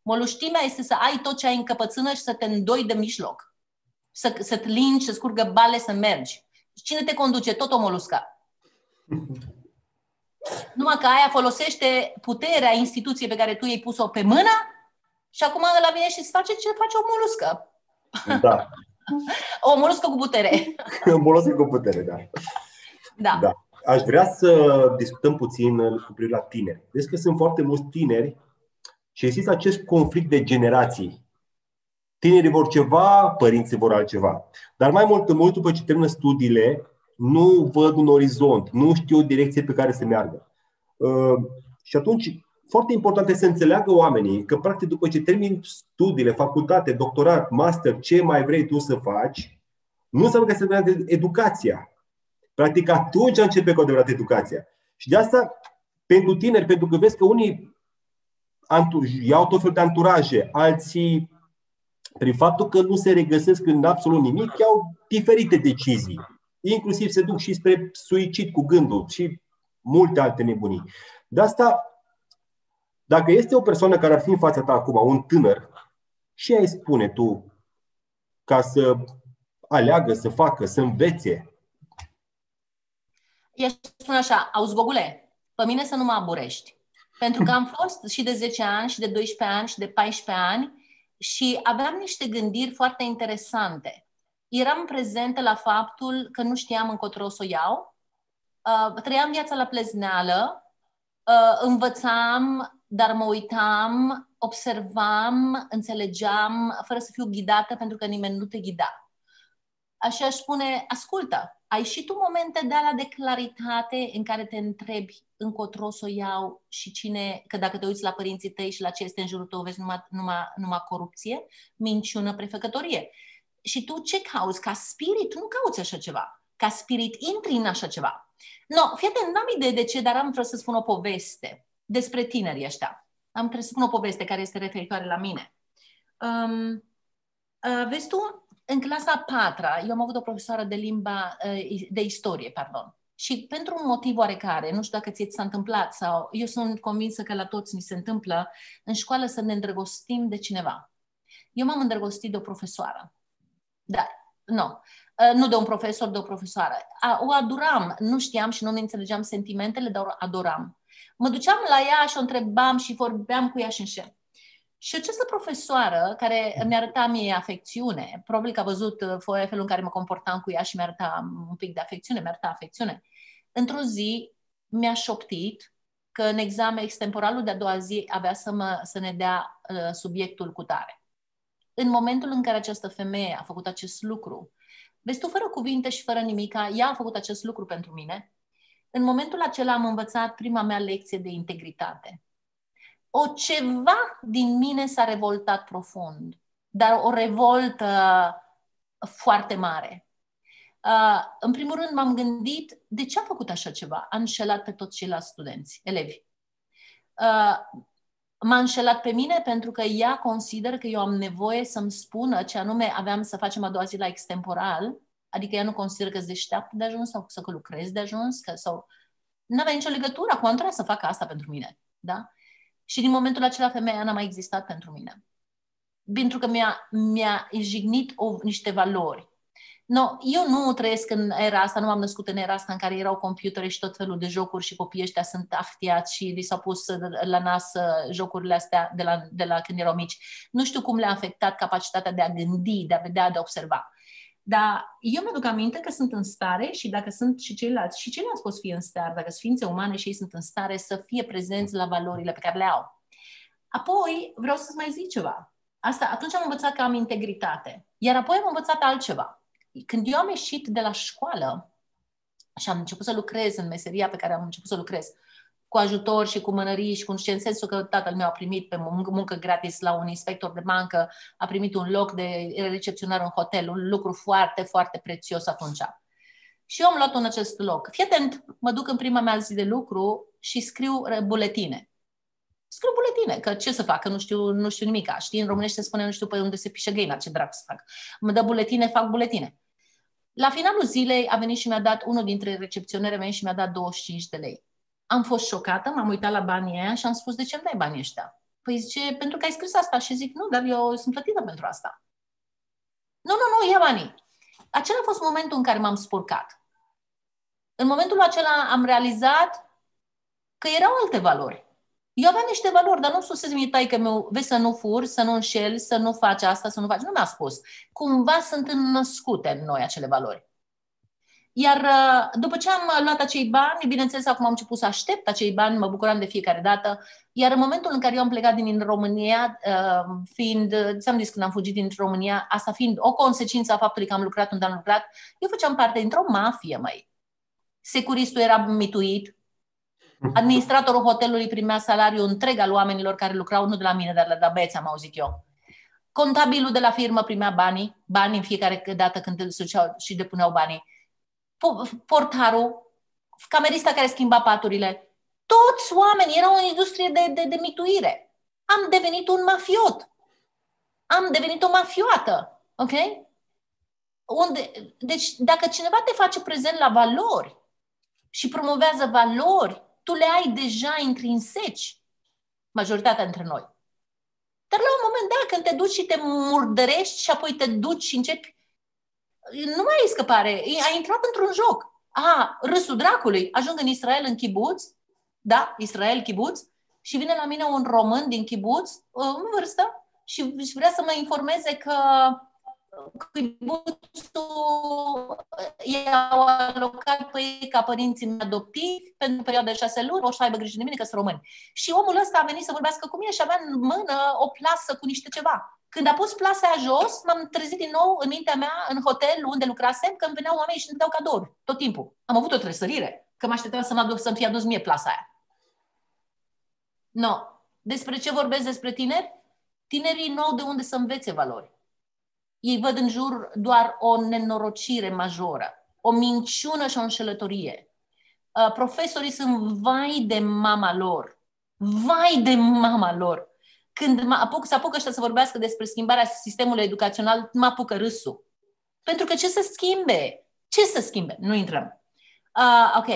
Moluștimea este să ai tot ce ai în căpățână și să te îndoi de mijloc. Să-ți lingi, să scurgă bale, să mergi. Cine te conduce? Tot o moluscă. Numai că aia folosește puterea instituției pe care tu i-ai pus-o pe mână și acum ăla vine și îți face ce face o moluscă. Da. O moluscă cu putere. O moluscă cu putere, da. Da. Da. Aș vrea să discutăm puțin cu privire la tineri. Vezi că sunt foarte mulți tineri și există acest conflict de generații. Tinerii vor ceva, părinții vor altceva. Dar mai mult după ce termină studiile, nu văd un orizont, nu știu o direcție pe care să meargă. Și atunci, foarte important este să înțeleagă oamenii că, practic, după ce termini studiile, facultate, doctorat, master, ce mai vrei tu să faci, nu înseamnă că se termină educația. Practic, atunci începe cu adevărat educația. Și de asta, pentru tineri, pentru că vezi că unii iau tot felul de anturaje, alții, prin faptul că nu se regăsesc în absolut nimic, iau diferite decizii. Inclusiv se duc și spre suicid cu gândul și multe alte nebunii. De asta, dacă este o persoană care ar fi în fața ta acum, un tânăr, ce ai spune tu ca să aleagă, să facă, să învețe? I-aș spune așa, auzi, Gogule, pe mine să nu mă aburești. Pentru că am fost și de 10 ani, și de 12 ani, și de 14 ani și aveam niște gândiri foarte interesante. Eram prezentă la faptul că nu știam încotro să o iau Trăiam viața la plezneală, învățam, dar mă uitam, observam, înțelegeam, fără să fiu ghidată, pentru că nimeni nu te ghida. Așa aș spune, ascultă, ai și tu momente de alea de claritate în care te întrebi încotro să o iau și cine, că dacă te uiți la părinții tăi și la ce este în jurul tău, vezi numai corupție, minciună, prefăcătorie. Și tu ce cauți? Ca spirit, nu cauți așa ceva. Ca spirit intri în așa ceva. No, fii atent, n-am idee de ce, dar am vrut să spun o poveste despre tinerii ăștia. Am trebuit să spun o poveste care este referitoare la mine. Vezi tu, în clasa a patra, eu am avut o profesoară de istorie, pardon. Și pentru un motiv oarecare, nu știu dacă ți s-a întâmplat sau eu sunt convinsă că la toți ni se întâmplă în școală să ne îndrăgostim de cineva. Eu m-am îndrăgostit de o profesoară. Dar, nu de un profesor, de o profesoară. O adoram, nu știam și nu ne înțelegeam sentimentele, dar o adoram. Mă duceam la ea și o întrebam și vorbeam cu ea și înșel. Și această profesoară care mi-arăta mie afecțiune, probabil că a văzut felul în care mă comportam cu ea și mi-arăta un pic de afecțiune, mi-arăta afecțiune. Într-o zi mi-a șoptit că în examen extemporalul de-a doua zi avea să ne dea subiectul cu tare. În momentul în care această femeie a făcut acest lucru, vezi tu, fără cuvinte și fără nimica, ea a făcut acest lucru pentru mine. În momentul acela am învățat prima mea lecție de integritate. Ceva din mine s-a revoltat profund, dar o revoltă foarte mare. În primul rând m-am gândit, de ce a făcut așa ceva? A înșelat pe toți ceilalți studenți, elevi. M-a înșelat pe mine pentru că ea consideră că eu am nevoie să-mi spună ce anume aveam să facem a doua zi la extemporal, adică ea nu consideră că-s deșteaptă de ajuns sau să lucrez de ajuns, sau nu avea nicio legătură, acum nu trebuia să facă asta pentru mine. Da? Și din momentul acela femeia n-a mai existat pentru mine. Pentru că mi-a jignit niște valori. No, eu nu trăiesc în era asta, nu m-am născut în era asta în care erau computere și tot felul de jocuri și copiii ăștia sunt aftiați și li s-au pus la nas jocurile astea de la când erau mici. Nu știu cum le-a afectat capacitatea de a gândi, de a vedea, de a observa. Dar eu mi-aduc aminte că sunt în stare și dacă sunt și ceilalți pot fi în stare, dacă sunt ființe umane și ei sunt în stare să fie prezenți la valorile pe care le au. Apoi vreau să-ți mai zic ceva. Atunci am învățat că am integritate. Iar apoi am învățat altceva. Când eu am ieșit de la școală și am început să lucrez în meseria pe care am început să lucrez, cu ajutor și cu mânării și cu în sensul că tatăl meu a primit pe muncă gratis la un inspector de bancă, a primit un loc de recepționar în hotel, un lucru foarte, foarte prețios atunci. Și eu am luat în acest loc. Fii atent, mă duc în prima mea zi de lucru și scriu buletine. Scriu buletine, că ce să fac, că nu știu nimic. Știi, în românește se spune, nu știu pe unde se pișe găina, ce dracu să fac. Mă dă buletine, fac buletine. La finalul zilei a venit și mi-a dat, unul dintre recepționere mei și mi-a dat 25 de lei. Am fost șocată, m-am uitat la banii aia și am spus, de ce îmi dai banii ăștia? Păi zice, pentru că ai scris asta. Și zic, nu, dar eu sunt plătită pentru asta. Nu, ia banii. Acela a fost momentul în care m-am spurcat. În momentul acela am realizat că erau alte valori. Eu aveam niște valori, dar nu spusese mie taică-meu, vezi să nu furi, să nu înșeli, să nu faci asta, să nu faci. Nu mi-a spus. Cumva sunt înnăscute în noi acele valori. Iar după ce am luat acei bani, bineînțeles, acum am început să aștept acei bani, mă bucuram de fiecare dată. Iar în momentul în care eu am plecat din România, ți-am zis când am fugit din România, asta fiind o consecință a faptului că am lucrat unde am lucrat, eu făceam parte dintr-o mafie, măi. Securistul era mituit, administratorul hotelului primea salariul întreg al oamenilor care lucrau, nu de la mine, dar de la băieți, am auzit eu. Contabilul de la firmă primea bani în fiecare dată când se duceau și depuneau banii. Portarul, camerista care schimba paturile, toți oamenii erau în industrie de mituire. Am devenit un mafiot. Am devenit o mafioată. Ok? Deci, dacă cineva te face prezent la valori și promovează valori, tu le ai deja intrinseci, majoritatea dintre noi. Dar la un moment dat, când te duci și te murdărești și apoi te duci și începi, nu mai ai scăpare, ai intrat într-un joc. Râsul dracului, ajung în Israel, în kibuț, da, Israel, kibuț, și vine la mine un român din kibuț, în vârstă, și vrea să mă informeze că kibuțul i-au alocat pe ei ca părinții adoptivi pentru perioada de 6 luni, o să aibă grijă de mine că sunt români. Și omul ăsta a venit să vorbească cu mine și avea în mână o plasă cu niște ceva. Când a pus plasa aia jos, m-am trezit din nou în mintea mea, în hotel unde lucrasem, că îmi veneau oamenii și îmi dau cadouri tot timpul. Am avut o tresărire, că mă așteptam să-mi fie adus mie plasa aia. No. Despre ce vorbesc despre tineri? Tinerii nu au de unde să învețe valori. Ei văd în jur doar o nenorocire majoră, o minciună și o înșelătorie. Profesorii sunt vai de mama lor. Vai de mama lor. Când se apucă ăștia să vorbească despre schimbarea sistemului educațional, mă apucă râsul. Pentru că ce să schimbe? Ce să schimbe? Nu intrăm. Ok.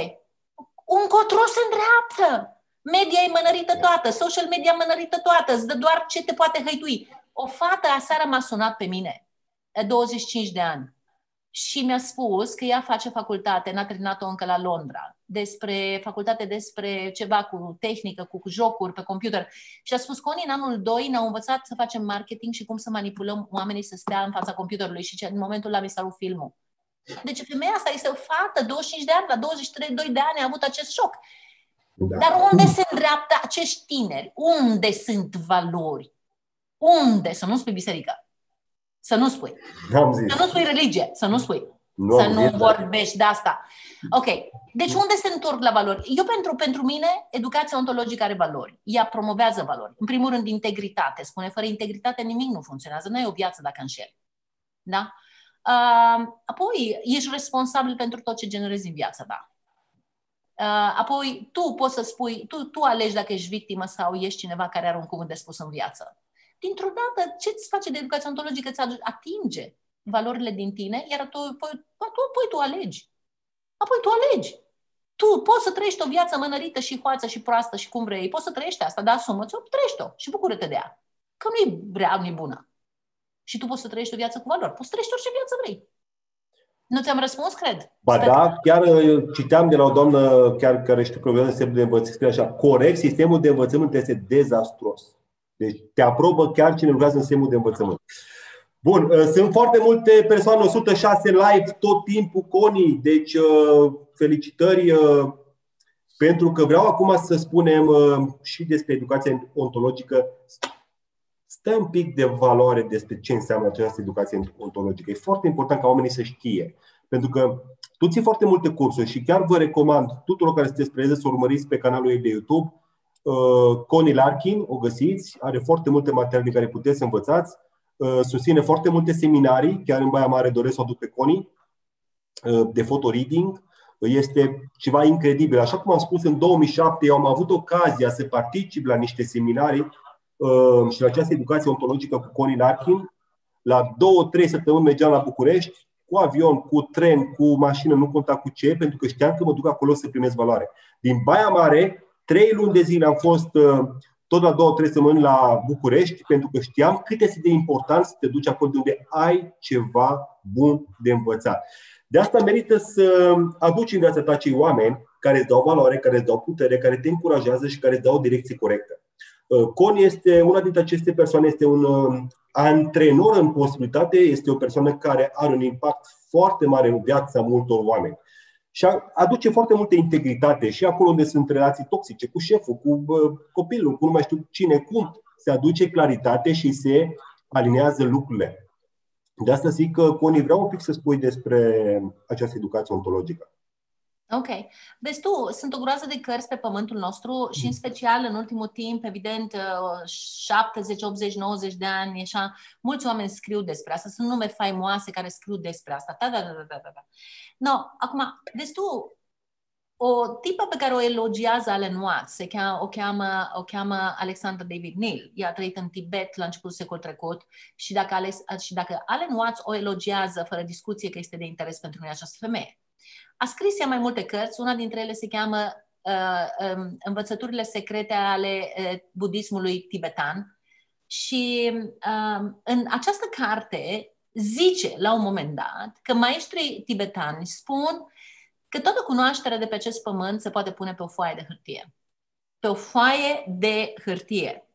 Încotro se îndreaptă. Media e mănărită toată, social media mănărită toată, îți dă doar ce te poate hăitui. O fată aseară m-a sunat pe mine, 25 de ani, și mi-a spus că ea face facultate, n-a terminat-o încă la Londra, despre ceva cu tehnică, cu jocuri pe computer. Și a spus, Connie, în anul 2 ne-au învățat să facem marketing și cum să manipulăm oamenii să stea în fața computerului și în momentul ăla mi s-a rupt filmul. Deci femeia asta este o fată, 25 de ani, la 23 de ani a avut acest șoc. Da. Dar unde se îndreaptă acești tineri? Unde sunt valori? Unde? Să nu spui biserică. Să nu spui. Să nu spui religie. Să nu spui. Să nu vorbești de asta. Ok. Deci unde se întorc la valori? Eu pentru mine, educația ontologică are valori. Ea promovează valori. În primul rând, integritate. Spune, fără integritate nimic nu funcționează. Nu ai o viață dacă înșeli. Da? Apoi, ești responsabil pentru tot ce generezi în viața ta. Apoi tu poți să spui, tu alegi dacă ești victimă sau ești cineva care are un cuvânt de spus în viață. Dintr-o dată, ce îți face de educație ontologică? Îți atinge valorile din tine, iar apoi tu alegi. Apoi tu alegi. Tu poți să trăiești o viață mănărită și hoață și proastă și cum vrei. Poți să trăiești asta, dar asumă-ți-o, trăiești-o și bucură-te de ea. Că nu e rea, nu e bună. Și tu poți să trăiești o viață cu valori. Poți să trăiești orice viață vrei. Nu ți-am răspuns, cred? Ba da, chiar citeam de la o doamnă care știu că lucrează în sistemul de învățământ, scrie așa, corect, sistemul de învățământ este dezastruos. Deci te aprobă chiar cine lucrează în sistemul de învățământ. Bun, sunt foarte multe persoane, 106 live tot timpul, Connie, deci felicitări, pentru că vreau acum să spunem și despre educația ontologică. Stă un pic de valoare despre ce înseamnă această educație ontologică. E foarte important ca oamenii să știe. Pentru că tu ții foarte multe cursuri și chiar vă recomand tuturor care sunteți prezenți să urmăriți pe canalul ei de YouTube. Connie Larkin, o găsiți, are foarte multe materiale de care puteți să învățați. Susține foarte multe seminarii, chiar în Baia Mare doresc să o aduc pe Connie, de photoreading. Este ceva incredibil. Așa cum am spus, în 2007 eu am avut ocazia să particip la niște seminarii și la această educație ontologică cu Connie Larkin. La 2-3 săptămâni mergeam la București, cu avion, cu tren, cu mașină, nu conta cu ce, pentru că știam că mă duc acolo să primesc valoare. Din Baia Mare, 3 luni de zile am fost tot la 2-3 săptămâni la București, pentru că știam cât este de important să te duci acolo de unde ai ceva bun de învățat. De asta merită să aduci în viața ta acei oameni care îți dau valoare, care îți dau putere, care te încurajează și care îți dau o direcție corectă. Connie este una dintre aceste persoane, este un antrenor în posibilitate, este o persoană care are un impact foarte mare în viața multor oameni. Și aduce foarte multă integritate și acolo unde sunt relații toxice cu șeful, cu copilul, cu nu mai știu cine, cum se aduce claritate și se alinează lucrurile. De asta zic că, Connie, vreau un pic să spui despre această educație ontologică. Ok. Vezi tu, sunt o groază de cărți pe pământul nostru și în special în ultimul timp, evident, 70, 80, 90 de ani, așa, mulți oameni scriu despre asta, sunt nume faimoase care scriu despre asta. Da. No, acum, vezi tu, o tipă pe care o elogiază Alan Watts, o cheamă Alexandra David Neal. Ea a trăit în Tibet la începutul secolului trecut și dacă Alan Watts o elogiază fără discuție că este de interes pentru noi această femeie. A scris ea mai multe cărți, una dintre ele se cheamă Învățăturile secrete ale budismului tibetan și în această carte zice la un moment dat că maestrii tibetani spun că toată cunoașterea de pe acest pământ se poate pune pe o foaie de hârtie. Pe o foaie de hârtie.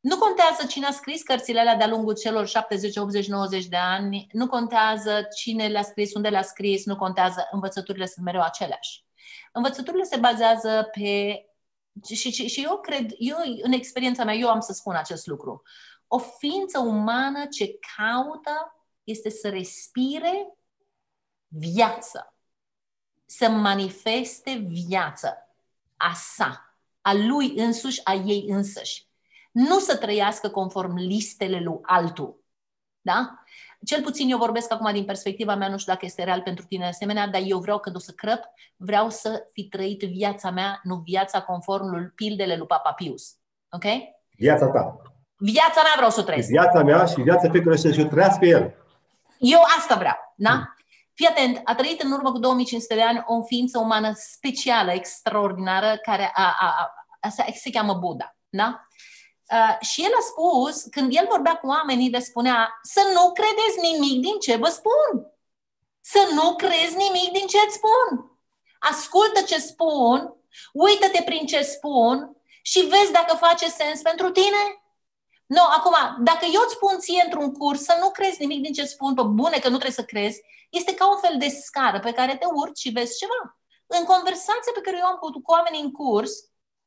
Nu contează cine a scris cărțile alea de-a lungul celor 70, 80, 90 de ani, nu contează cine le-a scris, unde le-a scris, nu contează, învățăturile sunt mereu aceleași. Învățăturile se bazează pe... Și eu cred, în experiența mea, eu am să spun acest lucru. O ființă umană ce caută este să respire viață, să manifeste viață a sa, a lui însuși, a ei însăși. Nu să trăiască conform listele lui altul. Da? Cel puțin eu vorbesc acum din perspectiva mea, nu știu dacă este real pentru tine asemenea, dar eu vreau, când o să crăp, vreau să fi trăit viața mea, nu viața conform pildele lui Papa Pius. Ok? Viața ta. Viața mea vreau să o trăiesc. Viața mea și viața fiecare și o trăiască el. Eu asta vreau. Da? Fii atent, a trăit în urmă cu 2500 de ani o ființă umană specială, extraordinară, care se cheamă Buddha. Da? Și el a spus, când el vorbea cu oamenii, le spunea să nu credeți nimic din ce vă spun. Să nu crezi nimic din ce îți spun. Ascultă ce spun, uită-te prin ce spun și vezi dacă face sens pentru tine. Nu, acum, dacă eu îți spun ție într-un curs să nu crezi nimic din ce spun, pe bune că nu trebuie să crezi, este ca un fel de scară pe care te urci și vezi ceva. În conversația pe care eu am cu oamenii în curs,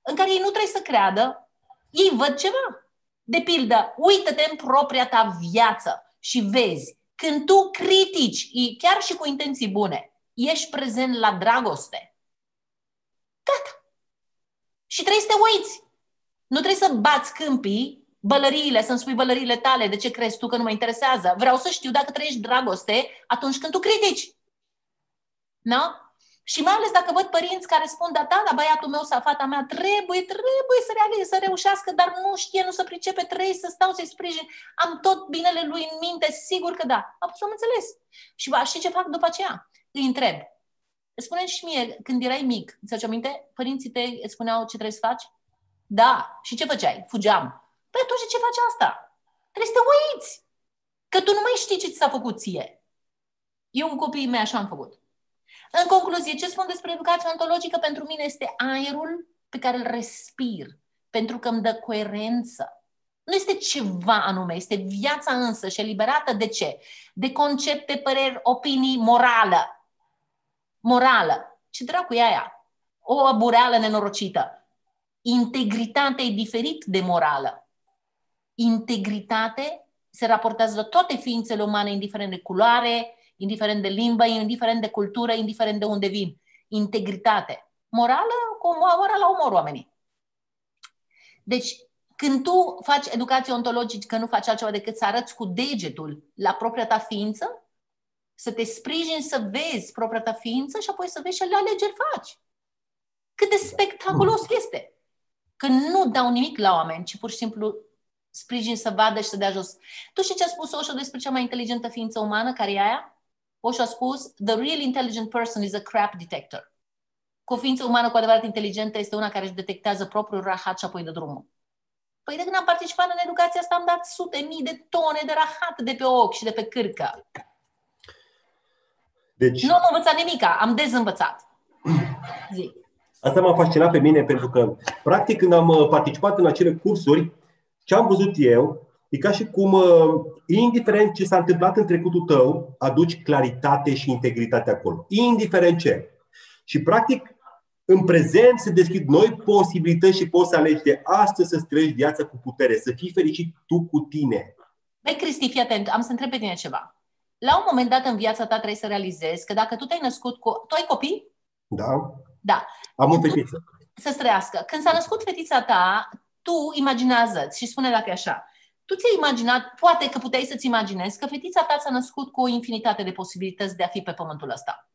în care ei nu trebuie să creadă, ei văd ceva. De pildă, uită-te în propria ta viață și vezi, când tu critici, chiar și cu intenții bune, ești prezent la dragoste. Gata. Și trebuie să te uiți. Nu trebuie să bați câmpii, bălăriile, să-mi spui bălăriile tale, de ce crezi tu că nu mă interesează. Vreau să știu dacă trăiești dragoste atunci când tu critici. Nu? Și mai ales dacă văd părinți care spun, da, băiatul meu sau fata mea trebuie să reușească, dar nu știe, nu se pricepe, trebuie să stau să-i sprijin. Am tot binele lui în minte, sigur că da. Am înțeles. Și ce fac după aceea? Îi întreb. Spune-mi și mie, când erai mic, îți aduce aminte? Părinții tăi îți spuneau ce trebuie să faci? Da. Și ce făceai? Fugeam. Păi atunci de ce faci asta? Trebuie să te uiți. Că tu nu mai știi ce ți s-a făcut ție. Eu cu copiii mei așa am făcut. În concluzie, ce spun despre educația ontologică pentru mine este aerul pe care îl respir, pentru că îmi dă coerență. Nu este ceva anume, este viața însă și eliberată de ce? De concepte, păreri, opinii, morală. Morală. Ce dracu e aia? O bureală nenorocită. Integritate e diferit de morală. Integritate se raportează la toate ființele umane, indiferent de culoare, indiferent de limbă, indiferent de cultură, indiferent de unde vin. Integritate. Morală, cu morala omor oamenii. Deci, când tu faci educație ontologică, nu faci altceva decât să arăți cu degetul la propria ta ființă, să te sprijini să vezi propria ta ființă și apoi să vezi ce alegeri faci. Cât de spectaculos este. Când nu dau nimic la oameni, ci pur și simplu sprijin să vadă și să dea jos. Tu știi ce a spus Osho despre cea mai inteligentă ființă umană, care e aia? Osho a spus, the real intelligent person is a crap detector. Că o ființă umană cu adevărat inteligentă este una care își detectează propriul rahat și apoi dă drumul. Păi de când am participat în educația asta, am dat sute mii de tone de rahat de pe ochi și de pe cârcă. Deci, nu am învățat nimica, am dezînvățat. Zi. Asta m-a fascinat pe mine pentru că, practic, când am participat în acele cursuri, ce am văzut eu, e ca și cum, indiferent ce s-a întâmplat în trecutul tău, aduci claritate și integritate acolo. Indiferent ce. Și, practic, în prezent se deschid noi posibilități și poți să alegi de astăzi să-ți trăiești viața cu putere, să fii fericit tu cu tine. Băi, Cristi, fii atent, am să întreb pe tine ceva. La un moment dat în viața ta trebuie să realizezi că dacă tu te-ai născut cu... Tu ai copii? Da. Da. Am o fetiță. Să-ți trăiască. Când s-a născut fetița ta, tu imaginează-ți și spune dacă e așa. Tu ți-ai imaginat, poate că puteai să-ți imaginezi că fetița ta s-a născut cu o infinitate de posibilități de a fi pe pământul ăsta.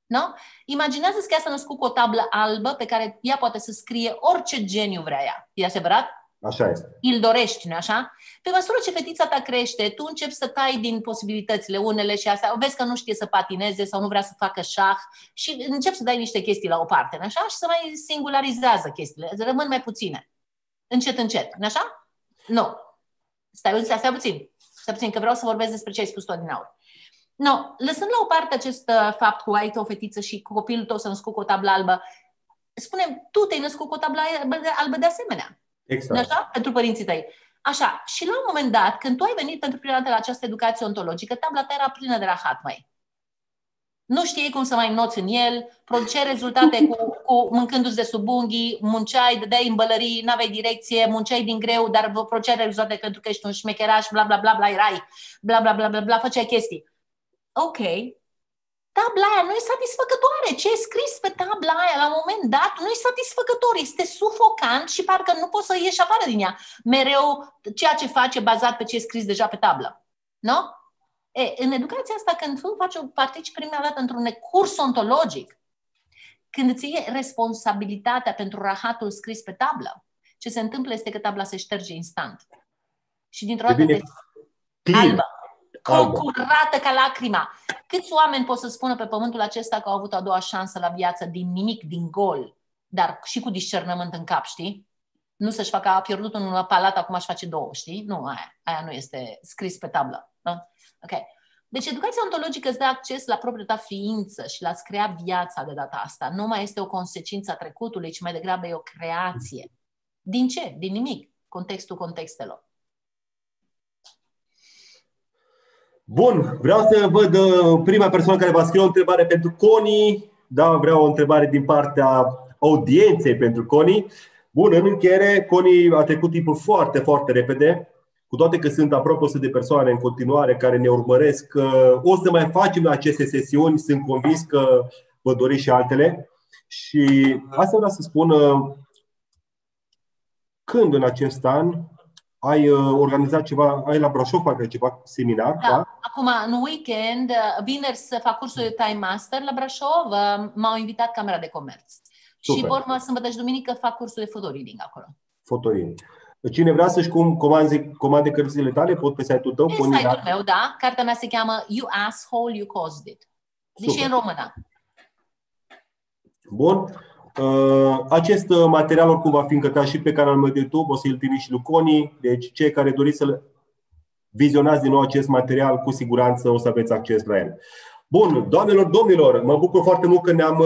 Nu? Imaginează-ți că ea s-a născut cu o tablă albă pe care ea poate să scrie orice geniu vrea ea. E adevărat? Așa este. Îl dorești, nu așa? Pe măsură ce fetița ta crește, tu începi să tai din posibilitățile unele și astea. Vezi că nu știe să patineze sau nu vrea să facă șah și începi să dai niște chestii la o parte, nu așa? Și să mai singularizează chestiile. Rămân mai puține. Încet, încet. Nu așa? Nu. Stai puțin, că vreau să vorbesc despre ce ai spus tu adinauri. No, lăsând la o parte acest fapt cu ai o fetiță și copilul tău s-a născut cu o tablă albă, spune-mi, tu te-ai născut cu o tablă albă de asemenea. Exact. Așa? Pentru părinții tăi. Așa, și la un moment dat, când tu ai venit pentru prima dată la această educație ontologică, tabla ta era plină de rahat, mai. Nu știai cum să mai noți în el, produceai rezultate cu mâncându-ți de sub unghii, munceai, dădeai în bălării, n-aveai direcție, munceai din greu, dar produceai rezultate pentru că ești un șmecheraș, bla bla bla bla, erai, bla bla bla bla bla, făceai chestii. Ok, tabla aia nu e satisfăcătoare. Ce e scris pe tabla aia la un moment dat nu e satisfăcător, este sufocant și parcă nu poți să ieși afară din ea. Mereu ceea ce faci e bazat pe ce e scris deja pe tablă. Nu? În educația asta, când tu participi prima dată într-un curs ontologic, când îți iei responsabilitatea pentru rahatul scris pe tablă, ce se întâmplă este că tabla se șterge instant. Și dintr-o dată albă, curată ca lacrima. Câți oameni pot să spună pe pământul acesta că au avut a doua șansă la viață din nimic, din gol, dar și cu discernământ în cap, știi? Nu să-și facă, a pierdut un palat, acum aș face două, știi? Nu, aia nu este scris pe tablă. Da? Okay. Deci educația ontologică îți dă acces la propria ta ființă și la-ți crea viața de data asta. Nu mai este o consecință a trecutului, ci mai degrabă e o creație. Din ce? Din nimic. Contextul contextelor. Bun, vreau să văd prima persoană care va scrie o întrebare pentru Connie. Da, vreau o întrebare din partea audienței pentru Connie. Bun, în încheiere, Connie a trecut timpul foarte, foarte repede. Cu toate că sunt aproape 100 de persoane în continuare care ne urmăresc, o să mai facem aceste sesiuni, sunt convins că vă doriți și altele. Și asta vreau să spun, când în acest an ai organizat ceva, ai la Brașov, parcă ceva seminar? Da. Acum, în weekend, vineri să fac cursul de Time Master la Brașov, m-au invitat Camera de Comerț. Super. Și vorba, sâmbătă și duminică fac cursul de photoreading acolo. Photoreading. Cine vrea să-și comande cărțile tale, pot pe site-ul tău? Pe site-ul meu, da. Cartea mea se cheamă You Asshole, You Caused It. Deci e în română. Bun. Acest material oricum va fi încărcat și pe canalul meu de YouTube, o să-l trimiți și lui Connie. Deci cei care doriți să vizionați din nou acest material, cu siguranță o să aveți acces la el. Bun, doamnelor, domnilor, mă bucur foarte mult că ne-am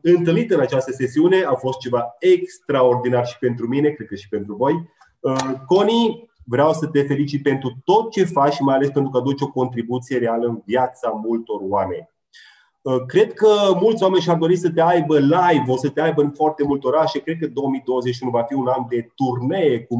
întâlnit în această sesiune. A fost ceva extraordinar și pentru mine, cred că și pentru voi. Connie, vreau să te felicit pentru tot ce faci și mai ales pentru că aduci o contribuție reală în viața multor oameni. Cred că mulți oameni și-ar dori să te aibă live, o să te aibă în foarte multe orașe. Cred că 2021 va fi un an de turnee cu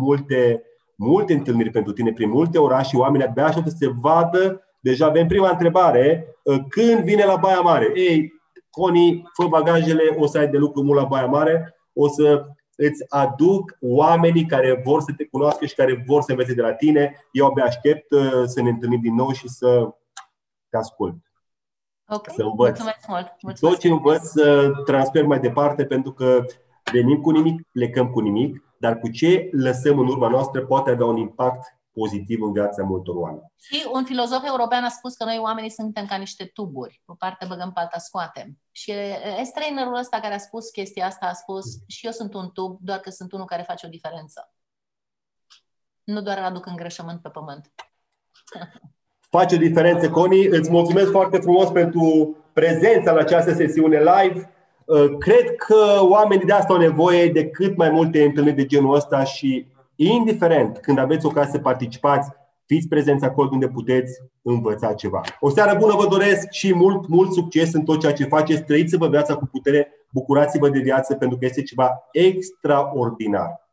multe întâlniri pentru tine prin multe orașe. Oamenii abia așteaptă să se vadă. Deja avem prima întrebare. Când vine la Baia Mare? Ei, Connie, fă bagajele, o să ai de lucru mult la Baia Mare. O să îți aduc oamenii care vor să te cunoască și care vor să învețe de la tine. Eu abia aștept să ne întâlnim din nou și să te ascult. Ok, mulțumesc mult. Mulțumesc. Tot ce învăț să transfer mai departe, pentru că venim cu nimic, plecăm cu nimic, dar cu ce lăsăm în urma noastră poate avea un impact pozitiv în viața multor oameni. Și un filozof european a spus că noi oamenii suntem ca niște tuburi. O parte băgăm, pe alta scoatem. Și trainerul ăsta care a spus chestia asta a spus: și eu sunt un tub, doar că sunt unul care face o diferență. Nu doar aduc îngrășământ pe pământ. Face o diferență, Connie. Îți mulțumesc foarte frumos pentru prezența la această sesiune live. Cred că oamenii de asta au nevoie de cât mai multe întâlniri de genul ăsta și, indiferent când aveți ocazia să participați, fiți prezenți acolo unde puteți învăța ceva. O seară bună vă doresc și mult succes în tot ceea ce faceți. Trăiți-vă viața cu putere, bucurați-vă de viață, pentru că este ceva extraordinar.